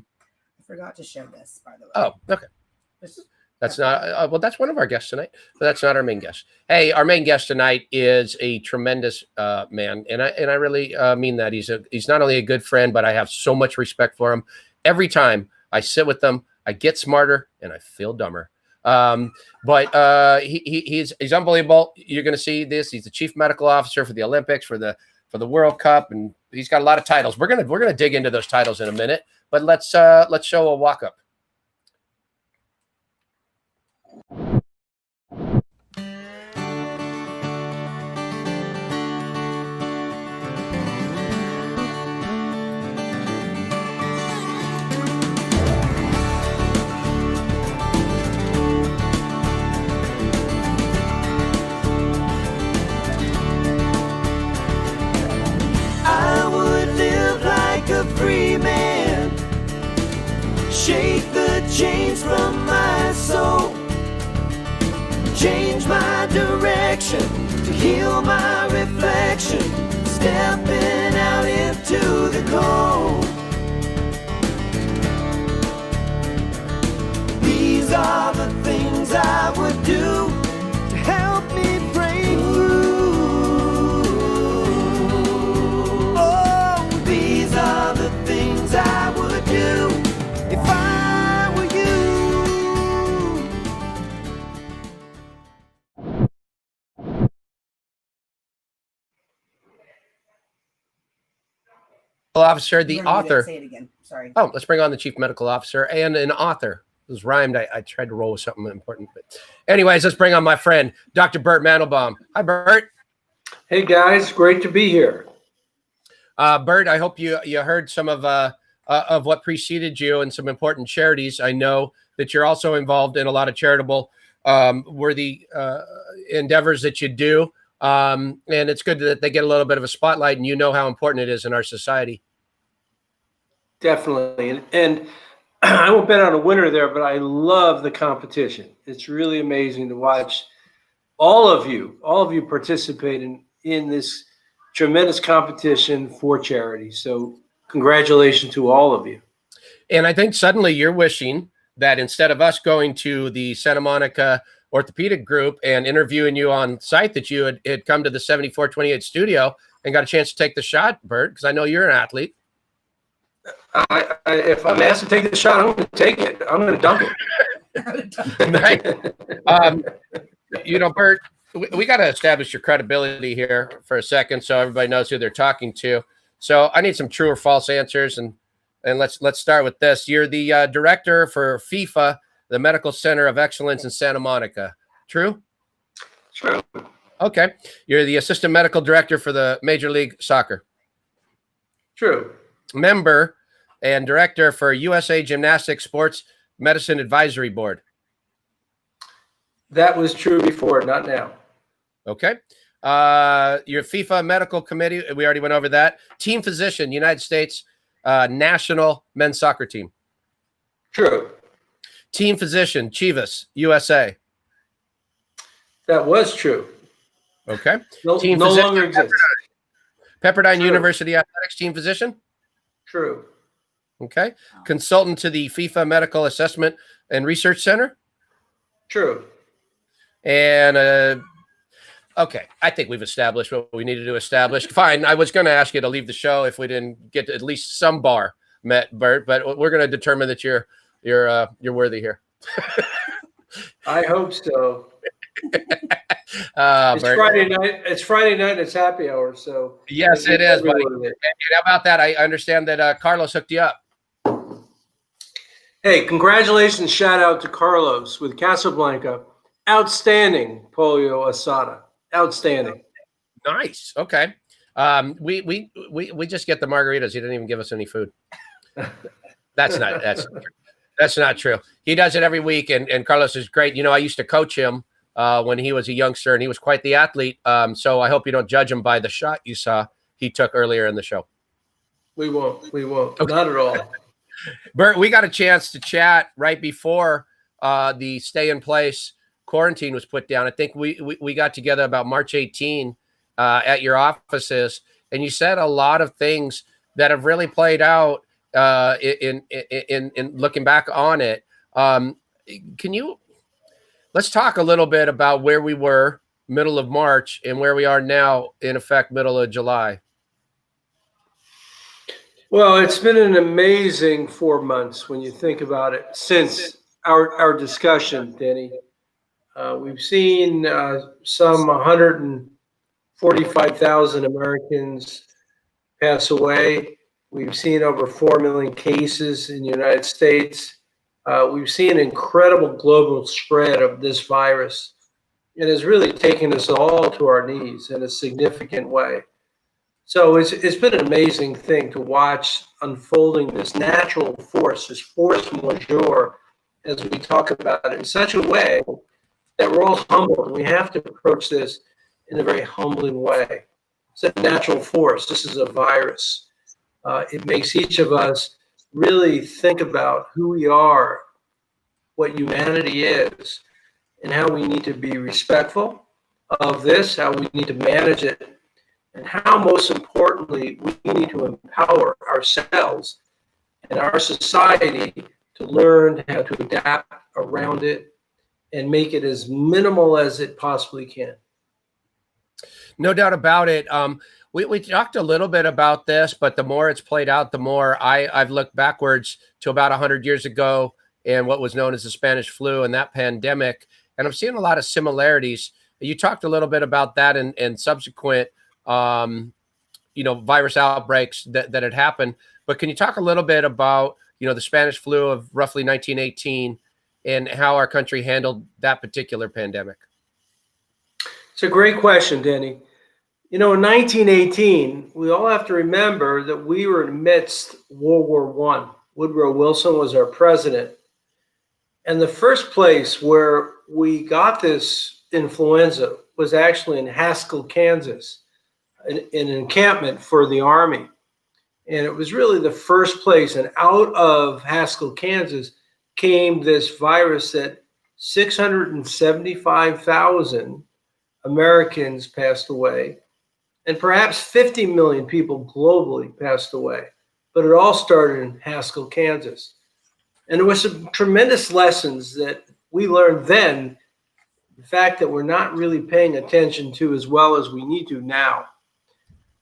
forgot to show this, by the way. Oh, okay. That's not that's one of our guests tonight, but that's not our main guest. Hey, our main guest tonight is a tremendous man, and I really mean that. He's not only a good friend, but I have so much respect for him. Every time I sit with him, I get smarter and I feel dumber. But he's unbelievable. You're going to see this. He's the chief medical officer for the Olympics, for the World Cup, and he's got a lot of titles. We're gonna dig into those titles in a minute, but let's show a walk up. Free man, shake the chains from my soul, change my direction to heal my reflection, stepping out into the cold. These are the things I would do to help me break through. These are the things I would do if I were you. Officer, the author. Say it again. Sorry. Oh, let's bring on the chief medical officer and an author. It was rhymed. I tried to roll with something important. But anyways, let's bring on my friend, Dr. Bert Mandelbaum. Hi, Bert. Hey, guys. Great to be here. Bert, I hope you heard some of what preceded you and some important charities. I know that you're also involved in a lot of charitable worthy endeavors that you do. And it's good that they get a little bit of a spotlight, and you know how important it is in our society. Definitely. And I won't bet on a winner there, but I love the competition. It's really amazing to watch all of you participate in this tremendous competition for charity. So congratulations to all of you. And I think suddenly you're wishing that instead of us going to the Santa Monica orthopedic group and interviewing you on site, that you had come to the 7428 studio and got a chance to take the shot, Bert, because I know you're an athlete. If I'm asked to take the shot, I'm going to take it. I'm going to dunk it. Bert, we got to establish your credibility here for a second so everybody knows who they're talking to. So I need some true or false answers, and let's start with this. You're the director for FIFA, the Medical Center of Excellence in Santa Monica. True? True. Okay. You're the assistant medical director for the Major League Soccer. True. Member and director for USA Gymnastics Sports Medicine Advisory Board. That was true before, not now. Okay. Your FIFA medical committee, we already went over that. Team physician, United States national men's soccer team. True. Team physician, Chivas, USA. That was true. Okay. No physician, longer exists. Pepperdine True. University Athletics team physician. True. Okay. Consultant to the FIFA Medical Assessment and Research Center. True. And okay, I think we've established what we needed to establish. Fine. I was going to ask you to leave the show if we didn't get to at least some bar met, Bert, but we're going to determine that you're worthy here. I hope so. It's Bert. Friday night. It's Friday night. It's happy hour. So yes, it is, buddy. And how about that? I understand that Carlos hooked you up. Hey, congratulations! Shout out to Carlos with Casablanca. Outstanding polio asada. Outstanding. Nice. Okay. We just get the margaritas. He didn't even give us any food. That's not true. He does it every week, and Carlos is great. I used to coach him when he was a youngster, and he was quite the athlete. So I hope you don't judge him by the shot you saw he took earlier in the show. We won't. Okay. Not at all. Bert, we got a chance to chat right before the stay in place quarantine was put down. I think we got together about March 18 at your offices, and you said a lot of things that have really played out in looking back on it. Let's talk a little bit about where we were middle of March and where we are now, in effect, middle of July. Well, it's been an amazing 4 months when you think about it since our discussion, Denny. We've seen some 145,000 Americans pass away. We've seen over 4 million cases in the United States. We've seen an incredible global spread of this virus. It has really taken us all to our knees in a significant way. So it's been an amazing thing to watch unfolding this natural force, this force majeure, as we talk about it, in such a way that we're all humble. And we have to approach this in a very humbling way. It's a natural force. This is a virus. It makes each of us really think about who we are, what humanity is, and how we need to be respectful of this, how we need to manage it, and how, most importantly, we need to empower ourselves and our society to learn how to adapt around it and make it as minimal as it possibly can. No doubt about it. We talked a little bit about this, but the more it's played out, the more I've looked backwards to about 100 years ago and what was known as the Spanish flu and that pandemic. And I'm seeing a lot of similarities. You talked a little bit about that and subsequent virus outbreaks that had happened. But can you talk a little bit about, the Spanish flu of roughly 1918 and how our country handled that particular pandemic? It's a great question, Denny. In 1918, we all have to remember that we were amidst World War I. Woodrow Wilson was our president. And the first place where we got this influenza was actually in Haskell, Kansas, an encampment for the Army. And it was really the first place. And out of Haskell, Kansas, came this virus that 675,000 Americans passed away. And perhaps 50 million people globally passed away. But it all started in Haskell, Kansas. And there were some tremendous lessons that we learned then, the fact that we're not really paying attention to as well as we need to now.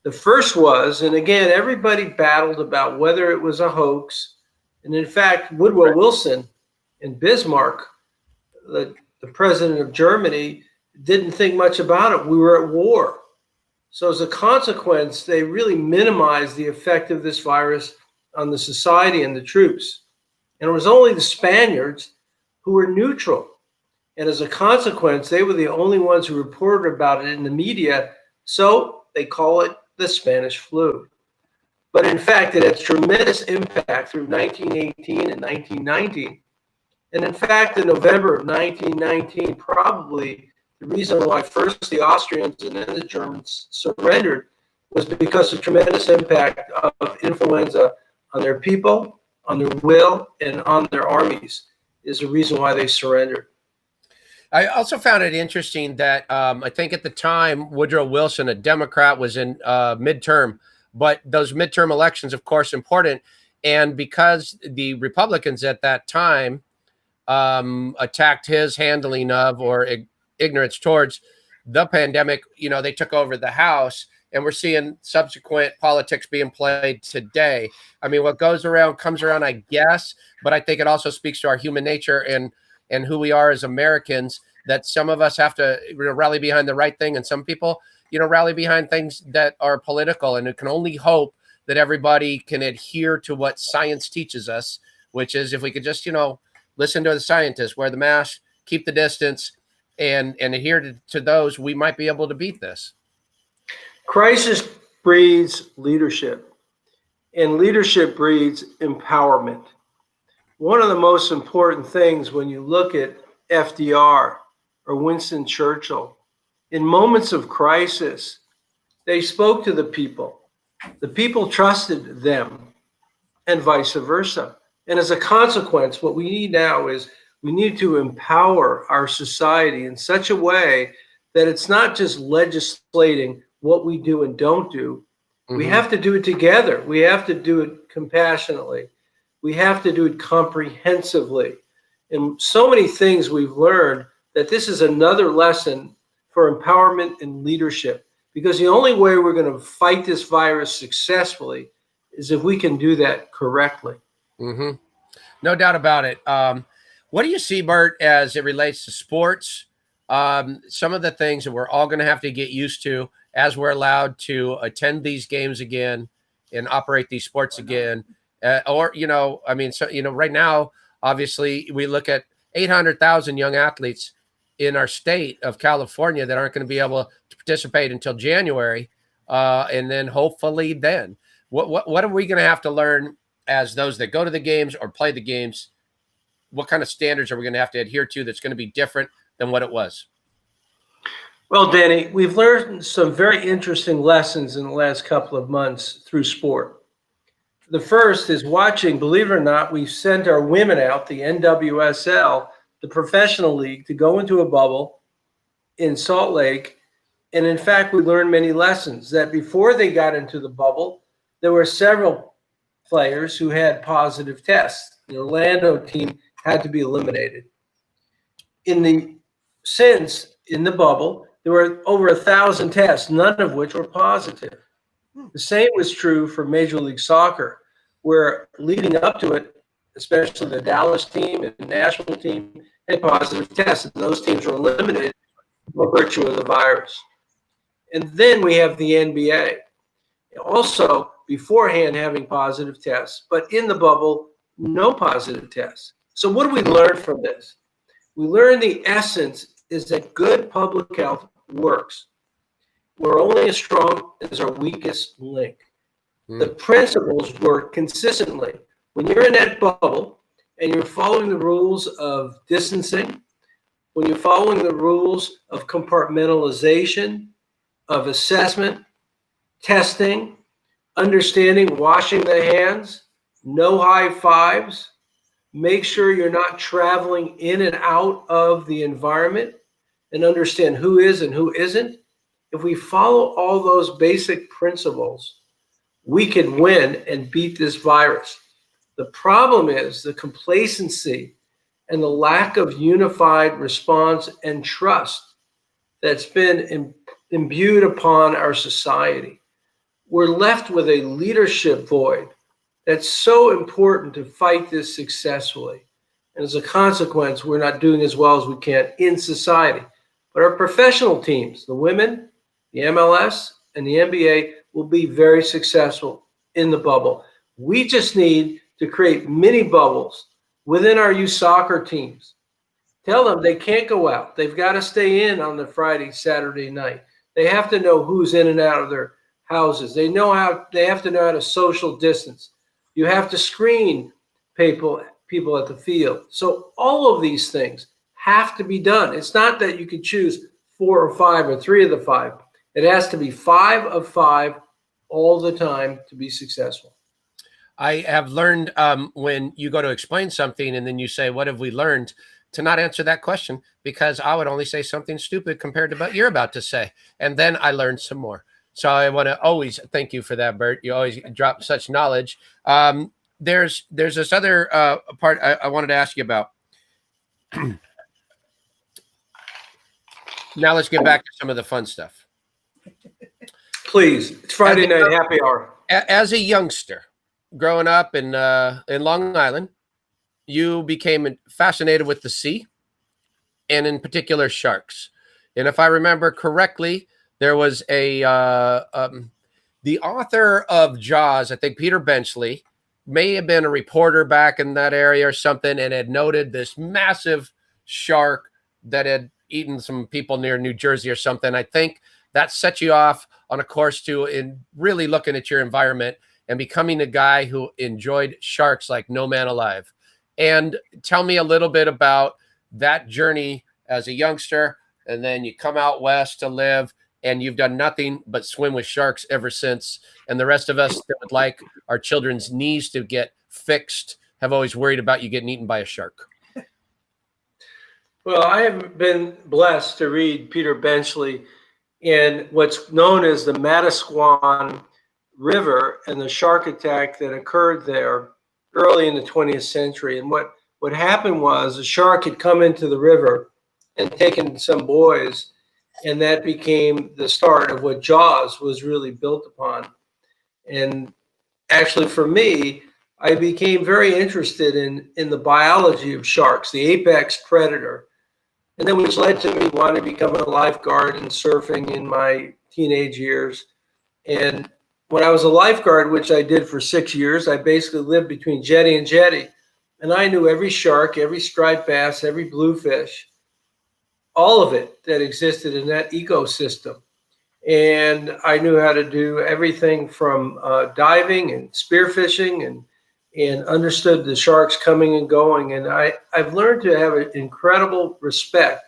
The first was, and again, everybody battled about whether it was a hoax. And in fact, Woodrow Wilson and Bismarck, the president of Germany, didn't think much about it. We were at war. So as a consequence, they really minimized the effect of this virus on the society and the troops. And it was only the Spaniards who were neutral. And as a consequence, they were the only ones who reported about it in the media. So they call it the Spanish flu. But in fact, it had tremendous impact through 1918 and 1919. And in fact, in November of 1919, probably the reason why first the Austrians and then the Germans surrendered was because of tremendous impact of influenza on their people, on their will, and on their armies is the reason why they surrendered. I also found it interesting that I think at the time, Woodrow Wilson, a Democrat, was in midterm, but those midterm elections, of course, important. And because the Republicans at that time attacked his handling of or ignorance towards the pandemic, they took over the House, and we're seeing subsequent politics being played today. I mean, what goes around comes around, I guess, but I think it also speaks to our human nature and who we are as Americans, that some of us have to rally behind the right thing, and some people, rally behind things that are political. And it can only hope that everybody can adhere to what science teaches us, which is if we could just, listen to the scientists, wear the mask, keep the distance, and adhere to those, we might be able to beat this. Crisis breeds leadership, and leadership breeds empowerment. One of the most important things when you look at FDR or Winston Churchill. In moments of crisis, they spoke to the people. The people trusted them, and vice versa. And as a consequence, what we need now is we need to empower our society in such a way that it's not just legislating what we do and don't do. We have to do it together. We have to do it compassionately. We have to do it comprehensively. And so many things we've learned that this is another lesson for empowerment and leadership, because the only way we're going to fight this virus successfully is if we can do that correctly. No doubt about it. What do you see, Bert, as it relates to sports? Some of the things that we're all going to have to get used to as we're allowed to attend these games again and operate these sports again. Or, you know, I mean, so, you know, right now, obviously, we look at 800,000 young athletes in our state of California that aren't going to be able to participate until January. And then hopefully then, what are we going to have to learn as those that go to the games or play the games? What kind of standards are we going to have to adhere to that's going to be different than what it was? Well, Danny, we've learned some very interesting lessons in the last couple of months through sport. The first is watching, believe it or not, we've sent our women out, the NWSL, the professional league, to go into a bubble in Salt Lake. And in fact, we learned many lessons that before they got into the bubble, there were several players who had positive tests. The Orlando team had to be eliminated. In the bubble, there were over 1,000 tests, none of which were positive. The same was true for Major League Soccer, where leading up to it, especially the Dallas team and the national team had positive tests, and those teams were eliminated by virtue of the virus. And then we have the NBA, also beforehand having positive tests, but in the bubble, no positive tests. So what do we learn from this? We learn the essence is that good public health works. We're only as strong as our weakest link. The principles work consistently. When you're in that bubble and you're following the rules of distancing, when you're following the rules of compartmentalization, of assessment, testing, understanding, washing the hands, no high fives, make sure you're not traveling in and out of the environment, and understand who is and who isn't. If we follow all those basic principles, we can win and beat this virus. The problem is the complacency and the lack of unified response and trust that's been imbued upon our society. We're left with a leadership void that's so important to fight this successfully. And as a consequence, we're not doing as well as we can in society. But our professional teams, the women, the MLS, and the NBA will be very successful in the bubble. We just need to create mini bubbles within our youth soccer teams. Tell them they can't go out. They've got to stay in on the Friday, Saturday night. They have to know who's in and out of their houses. They have to know how to social distance. You have to screen people at the field. So all of these things have to be done. It's not that you could choose 4 or 5 or 3 of the 5. It has to be 5 of 5 all the time to be successful. I have learned when you go to explain something and then you say, what have we learned, to not answer that question, because I would only say something stupid compared to what you're about to say. And then I learned some more. So I want to always thank you for that, Bert. You always drop such knowledge. There's this other part I wanted to ask you about. Now let's get back to some of the fun stuff. Please, it's Friday night happy hour. As a youngster, growing up in Long Island, you became fascinated with the sea, and in particular sharks. And if I remember correctly, there was the author of Jaws, I think Peter Benchley, may have been a reporter back in that area or something, and had noted this massive shark that had eaten some people near New Jersey or something. I think that set you off on a course to in really looking at your environment and becoming a guy who enjoyed sharks like no man alive. And tell me a little bit about that journey as a youngster, and then you come out west to live, and you've done nothing but swim with sharks ever since. And the rest of us that would like our children's knees to get fixed have always worried about you getting eaten by a shark. Well, I have been blessed to read Peter Benchley in what's known as the Matasquan River and the shark attack that occurred there early in the 20th century. And what happened was a shark had come into the river and taken some boys, and that became the start of what Jaws was really built upon. And actually, for me, I became very interested in the biology of sharks, the apex predator, and then which led to me wanting to become a lifeguard and surfing in my teenage years. And when I was a lifeguard, which I did for 6 years, I basically lived between jetty and jetty, and I knew every shark, every striped bass, every bluefish, all of it that existed in that ecosystem. And I knew how to do everything from diving and spearfishing and understood the sharks coming and going. And I've learned to have an incredible respect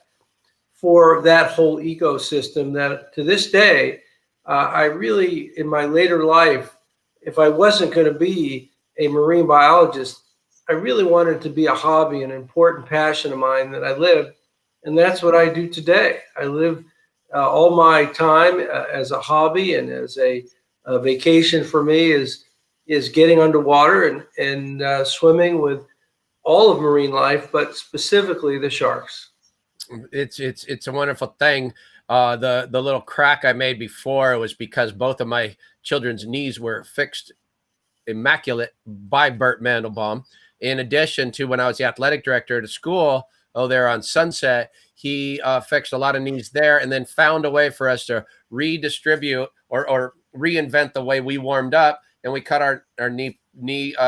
for that whole ecosystem that to this day, I really, in my later life, if I wasn't going to be a marine biologist, I really wanted it to be a hobby, an important passion of mine that I lived. And that's what I do today. I live all my time as a hobby, and as a vacation for me is getting underwater and swimming with all of marine life, but specifically the sharks. It's a wonderful thing. The little crack I made before was because both of my children's knees were fixed immaculate by Bert Mandelbaum. In addition to when I was the athletic director at a school, there on Sunset, he fixed a lot of knees there, and then found a way for us to redistribute or reinvent the way we warmed up, and we cut our knee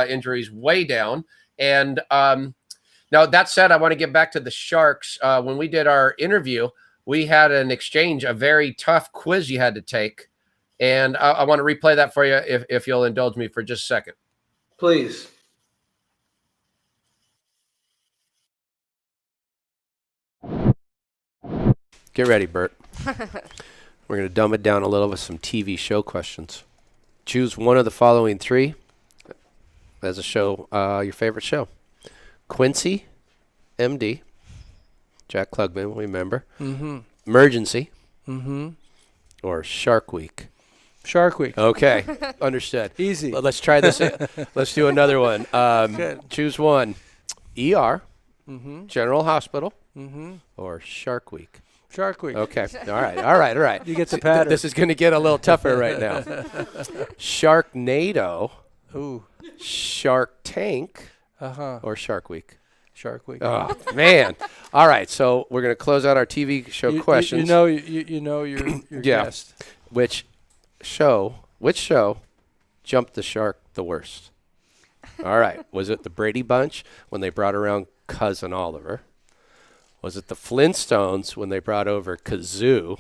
injuries way down. And now that said, I want to get back to the sharks. When we did our interview, we had an exchange, a very tough quiz you had to take, and I want to replay that for you if you'll indulge me for just a second. Please. Get ready, Bert. We're going to dumb it down a little with some TV show questions. Choose one of the following three as a show, your favorite show. Quincy, MD, Jack Klugman, remember. Mm-hmm. Emergency. Mm-hmm. Or Shark Week. Shark Week. Okay, understood. Easy. Let's try this. Let's do another one. Choose one. ER, mm-hmm. General Hospital, mm-hmm. or Shark Week. Shark Week. Okay. All right. You get the pattern. This is going to get a little tougher right now. Sharknado. Ooh. Shark Tank. Uh-huh. Or Shark Week. Shark Week. Oh, man. All right. So we're going to close out our TV show questions. You know your guest. Which show jumped the shark the worst? All right. Was it the Brady Bunch when they brought around Cousin Oliver? Was it the Flintstones when they brought over Kazoo?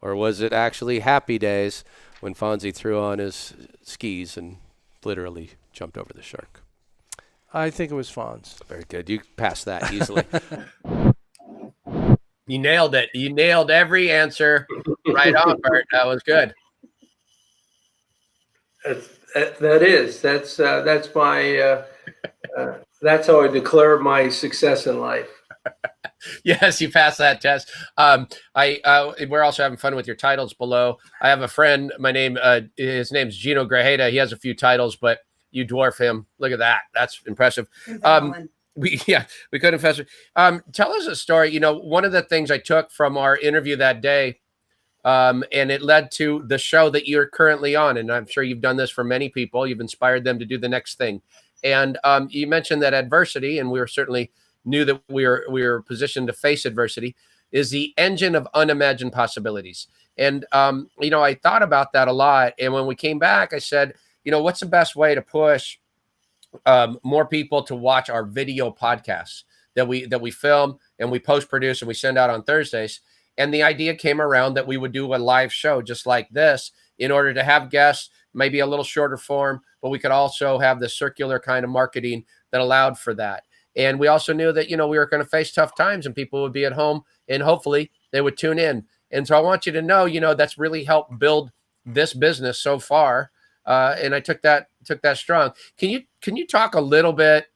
Or was it actually Happy Days when Fonzie threw on his skis and literally jumped over the shark? I think it was Fonz. Very good. You passed that easily. You nailed it. You nailed every answer right on, Bert. That was good. That's my that's how I declare my success in life. Yes, you passed that test. We're also having fun with your titles below. I have a friend. His name's Gino Grajeda. He has a few titles, but you dwarf him. Look at that. That's impressive. We couldn't faster. Tell us a story. One of the things I took from our interview that day, and it led to the show that you're currently on, and I'm sure you've done this for many people. You've inspired them to do the next thing. And you mentioned that adversity, and we were certainly knew that we were positioned to face adversity, is the engine of unimagined possibilities. And, I thought about that a lot. And when we came back, I said, what's the best way to push more people to watch our video podcasts that we film and we post-produce and we send out on Thursdays? And the idea came around that we would do a live show just like this in order to have guests, maybe a little shorter form, but we could also have the circular kind of marketing that allowed for that. And we also knew that, we were going to face tough times and people would be at home and hopefully they would tune in. And so I want you to know, that's really helped build this business so far. And I took that strong. Can you talk a little bit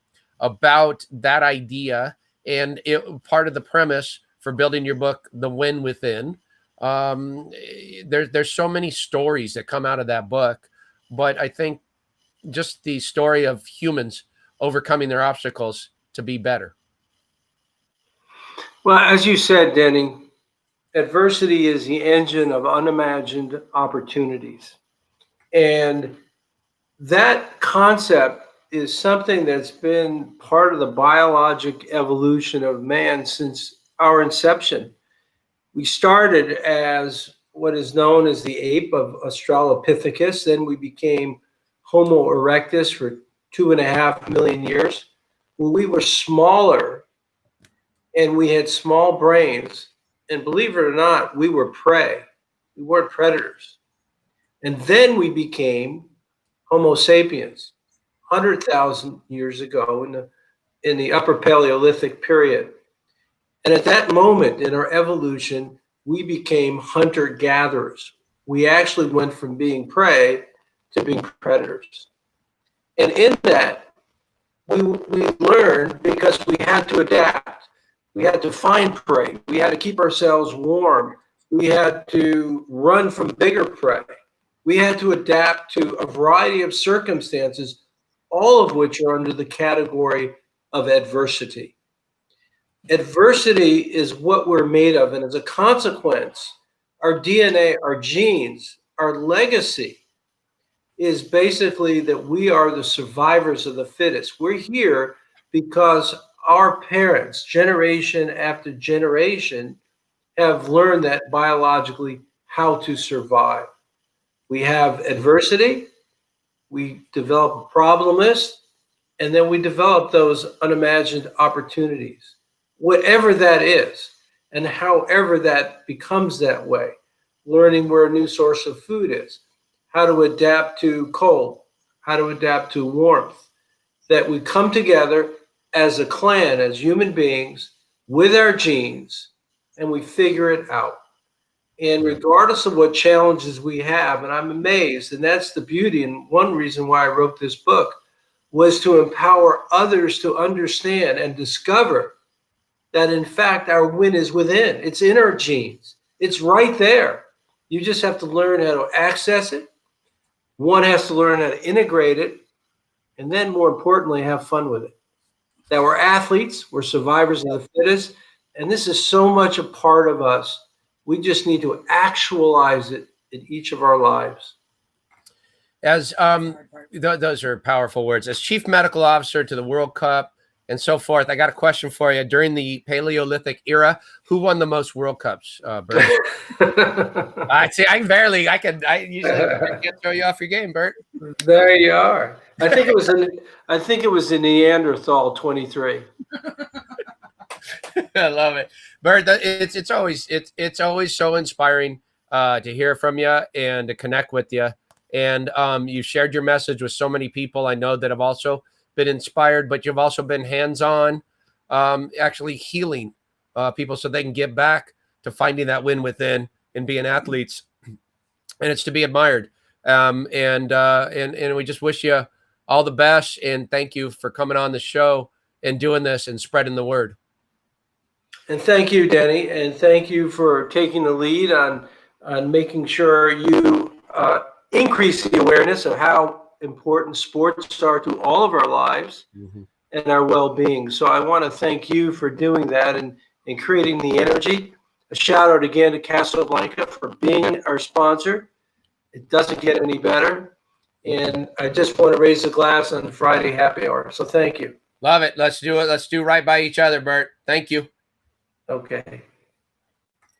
about that idea and part of the premise for building your book, The Win Within? There's so many stories that come out of that book, but I think just the story of humans overcoming their obstacles to be better. Well, as you said, Denny, adversity is the engine of unimagined opportunities. And that concept is something that's been part of the biologic evolution of man since our inception. We started as what is known as the ape of Australopithecus. Then we became Homo erectus for 2.5 million years. When we were smaller and we had small brains, and believe it or not, we were prey. We weren't predators. And then we became Homo sapiens 100,000 years ago in the Upper Paleolithic period. And at that moment in our evolution, we became hunter-gatherers. We actually went from being prey to being predators. And in that, we learned because we had to adapt. We had to find prey. We had to keep ourselves warm. We had to run from bigger prey. We had to adapt to a variety of circumstances, all of which are under the category of adversity. Adversity is what we're made of, and as a consequence, our DNA, our genes, our legacy is basically that we are the survivors of the fittest. We're here because our parents, generation after generation, have learned that biologically how to survive. We have adversity, we develop a problem list, and then we develop those unimagined opportunities. Whatever that is, and however that becomes that way, learning where a new source of food is, how to adapt to cold, how to adapt to warmth, that we come together as a clan, as human beings, with our genes, and we figure it out. And regardless of what challenges we have, and I'm amazed, and that's the beauty, and one reason why I wrote this book was to empower others to understand and discover that in fact our win is within. It's in our genes. It's right there. You just have to learn how to access it. One has to learn how to integrate it, and then more importantly, have fun with it. That we're athletes, we're survivors of the fittest, and this is so much a part of us. We just need to actualize it in each of our lives. As those are powerful words. As Chief Medical Officer to the World Cup and so forth, I got a question for you. During the Paleolithic era, who won the most World Cups, Bert? I see. I usually can't throw you off your game, Bert. There you are. I think it was the Neanderthal 23. I love it, Bert. It's always so inspiring to hear from you and to connect with you. And you shared your message with so many people I know that have also been inspired, but you've also been hands-on, actually healing people so they can get back to finding that win within and being athletes. And it's to be admired. And we just wish you all the best. And thank you for coming on the show and doing this and spreading the word. And thank you, Denny. And thank you for taking the lead on making sure you increase the awareness of how important sports are to all of our lives and our well-being. So I want to thank you for doing that and creating the energy. A shout out again to Casablanca for being our sponsor. It doesn't get any better. And I just want to raise a glass on the Friday happy hour. So thank you. Love it. Let's do it. Let's do right by each other, Bert. Thank you. Okay.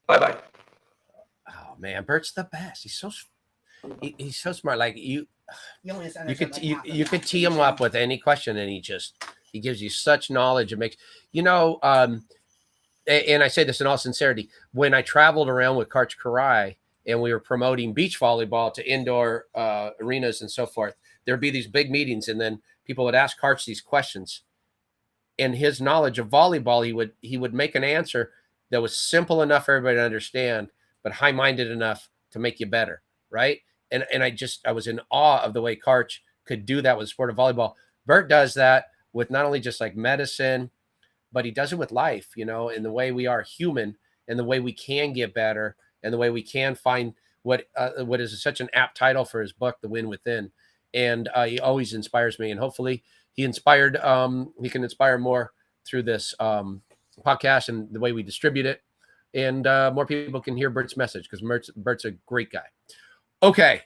Bye-bye. Oh man, Bert's the best. He's so smart. Like you could tee him up with any question, and he gives you such knowledge. It makes and I say this in all sincerity. When I traveled around with Karch Karai and we were promoting beach volleyball to indoor arenas and so forth, there'd be these big meetings, and then people would ask Karch these questions. And his knowledge of volleyball, he would make an answer, that was simple enough for everybody to understand, but high-minded enough to make you better, right? And I was in awe of the way Karch could do that with the sport of volleyball. Bert does that with not only just like medicine, but he does it with life, you know, in the way we are human and the way we can get better and the way we can find what is such an apt title for his book, The Win Within. And he always inspires me, and hopefully he can inspire more through this podcast and the way we distribute it. And more people can hear Bert's message, because Bert's a great guy. Okay.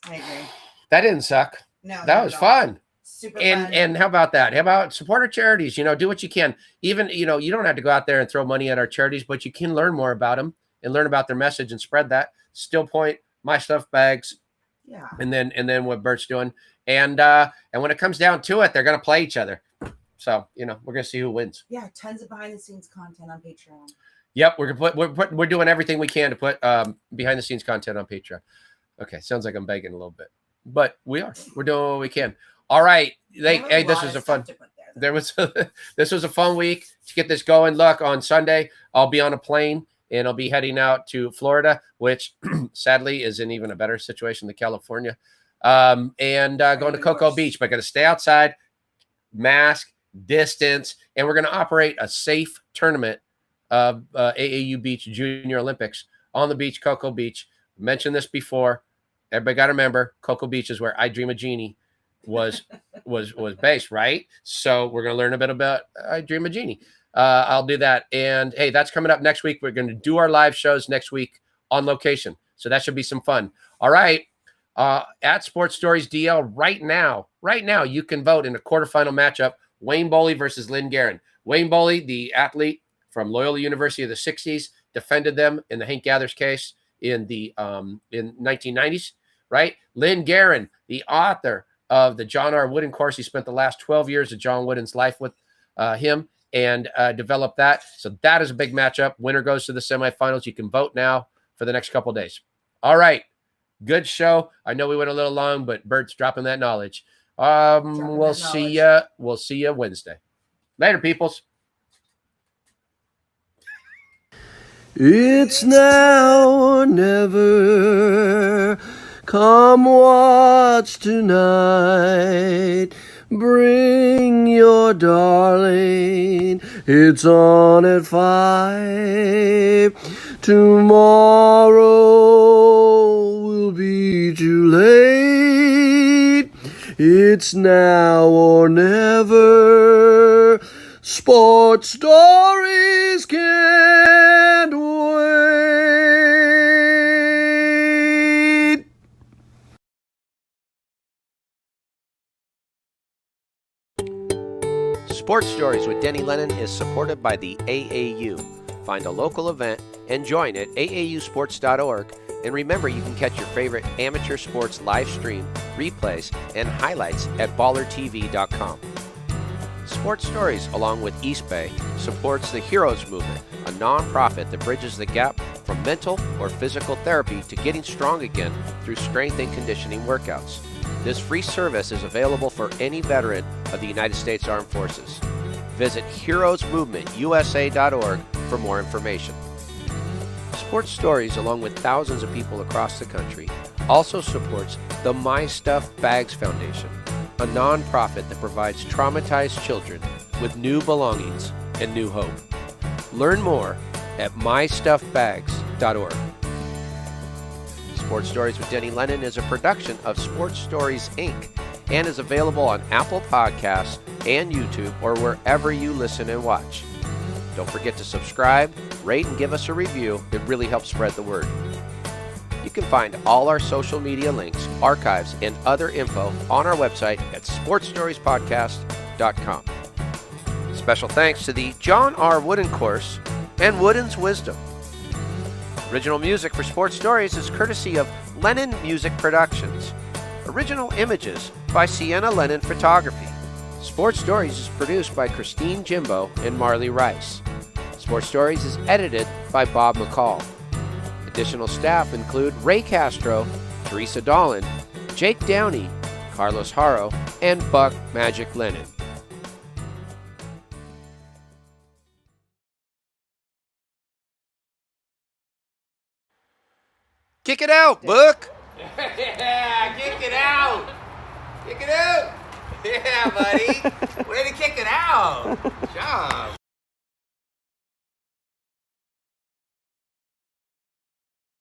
I agree. That didn't suck. No, that was fun. Super fun. And how about that? How about support our charities? You know, do what you can. Even, you know, you don't have to go out there and throw money at our charities, but you can learn more about them and learn about their message and spread that. Stillpoint, My Stuff Bags. Yeah. And then what Bert's doing. And when it comes down to it, they're going to play each other. So, you know, we're going to see who wins. Yeah, tons of behind the scenes content on Patreon. Yep, we're doing everything we can to put behind the scenes content on Patreon. Okay, sounds like I'm begging a little bit, but we're doing what we can. All right, hey, this was a fun. This was a fun week to get this going. Look, on Sunday I'll be on a plane and I'll be heading out to Florida, which sadly is in even a better situation than California, and going to Cocoa Beach. But I got to stay outside, mask, distance, and we're going to operate a safe tournament of AAU Beach Junior Olympics on the beach, Cocoa Beach. Mentioned this before. Everybody got to remember, Cocoa Beach is where I Dream a Genie was based, right? So we're going to learn a bit about I Dream a Genie. I'll do that. And hey, that's coming up next week. We're going to do our live shows next week on location. So that should be some fun. All right. At Sports Stories DL right now, you can vote in a quarterfinal matchup, Wayne Boehle versus Lynn Guerin. Wayne Boehle, the athlete from Loyola University of the 60s, defended them in the Hank Gathers case in the in 1990s, right? Lynn Guerin, the author of the John R. Wooden course. He spent the last 12 years of John Wooden's life with him and developed that. So that is a big matchup. Winner goes to the semifinals. You can vote now for the next couple of days. All right. Good show. I know we went a little long, but Bert's dropping that knowledge. We'll see you Wednesday. Later, peoples. It's now or never. Come watch tonight. Bring your darling. It's on at 5. Tomorrow will be too late. It's now or never. Sports Stories can't wait. Sports Stories with Denny Lennon is supported by the AAU. Find a local event and join at aausports.org. And remember, you can catch your favorite amateur sports live stream, replays, and highlights at ballertv.com. Sports Stories, along with Eastbay, supports the Heroes Movement, a non-profit that bridges the gap from mental or physical therapy to getting strong again through strength and conditioning workouts. This free service is available for any veteran of the United States Armed Forces. Visit heroesmovementusa.org for more information. Sports Stories, along with thousands of people across the country, also supports the My Stuff Bags Foundation, a non-profit that provides traumatized children with new belongings and new hope. Learn more at mystuffbags.org. Sports Stories with Denny Lennon is a production of Sports Stories, Inc. and is available on Apple Podcasts and YouTube or wherever you listen and watch. Don't forget to subscribe, rate, and give us a review. It really helps spread the word. You can find all our social media links, archives, and other info on our website at sportsstoriespodcast.com. Special thanks to the John R. Wooden course and Wooden's Wisdom. Original music for Sports Stories is courtesy of Lennon Music Productions. Original images by Sienna Lennon Photography. Sports Stories is produced by Christine Jimbo and Marley Rice. Sports Stories is edited by Bob McCall. Additional staff include Ray Castro, Teresa Dolan, Jake Downey, Carlos HARO, and Buck Magic Lennon. Kick it out, Book. Yeah, kick it out. Kick it out. Yeah, buddy. Way to kick it out. Good job.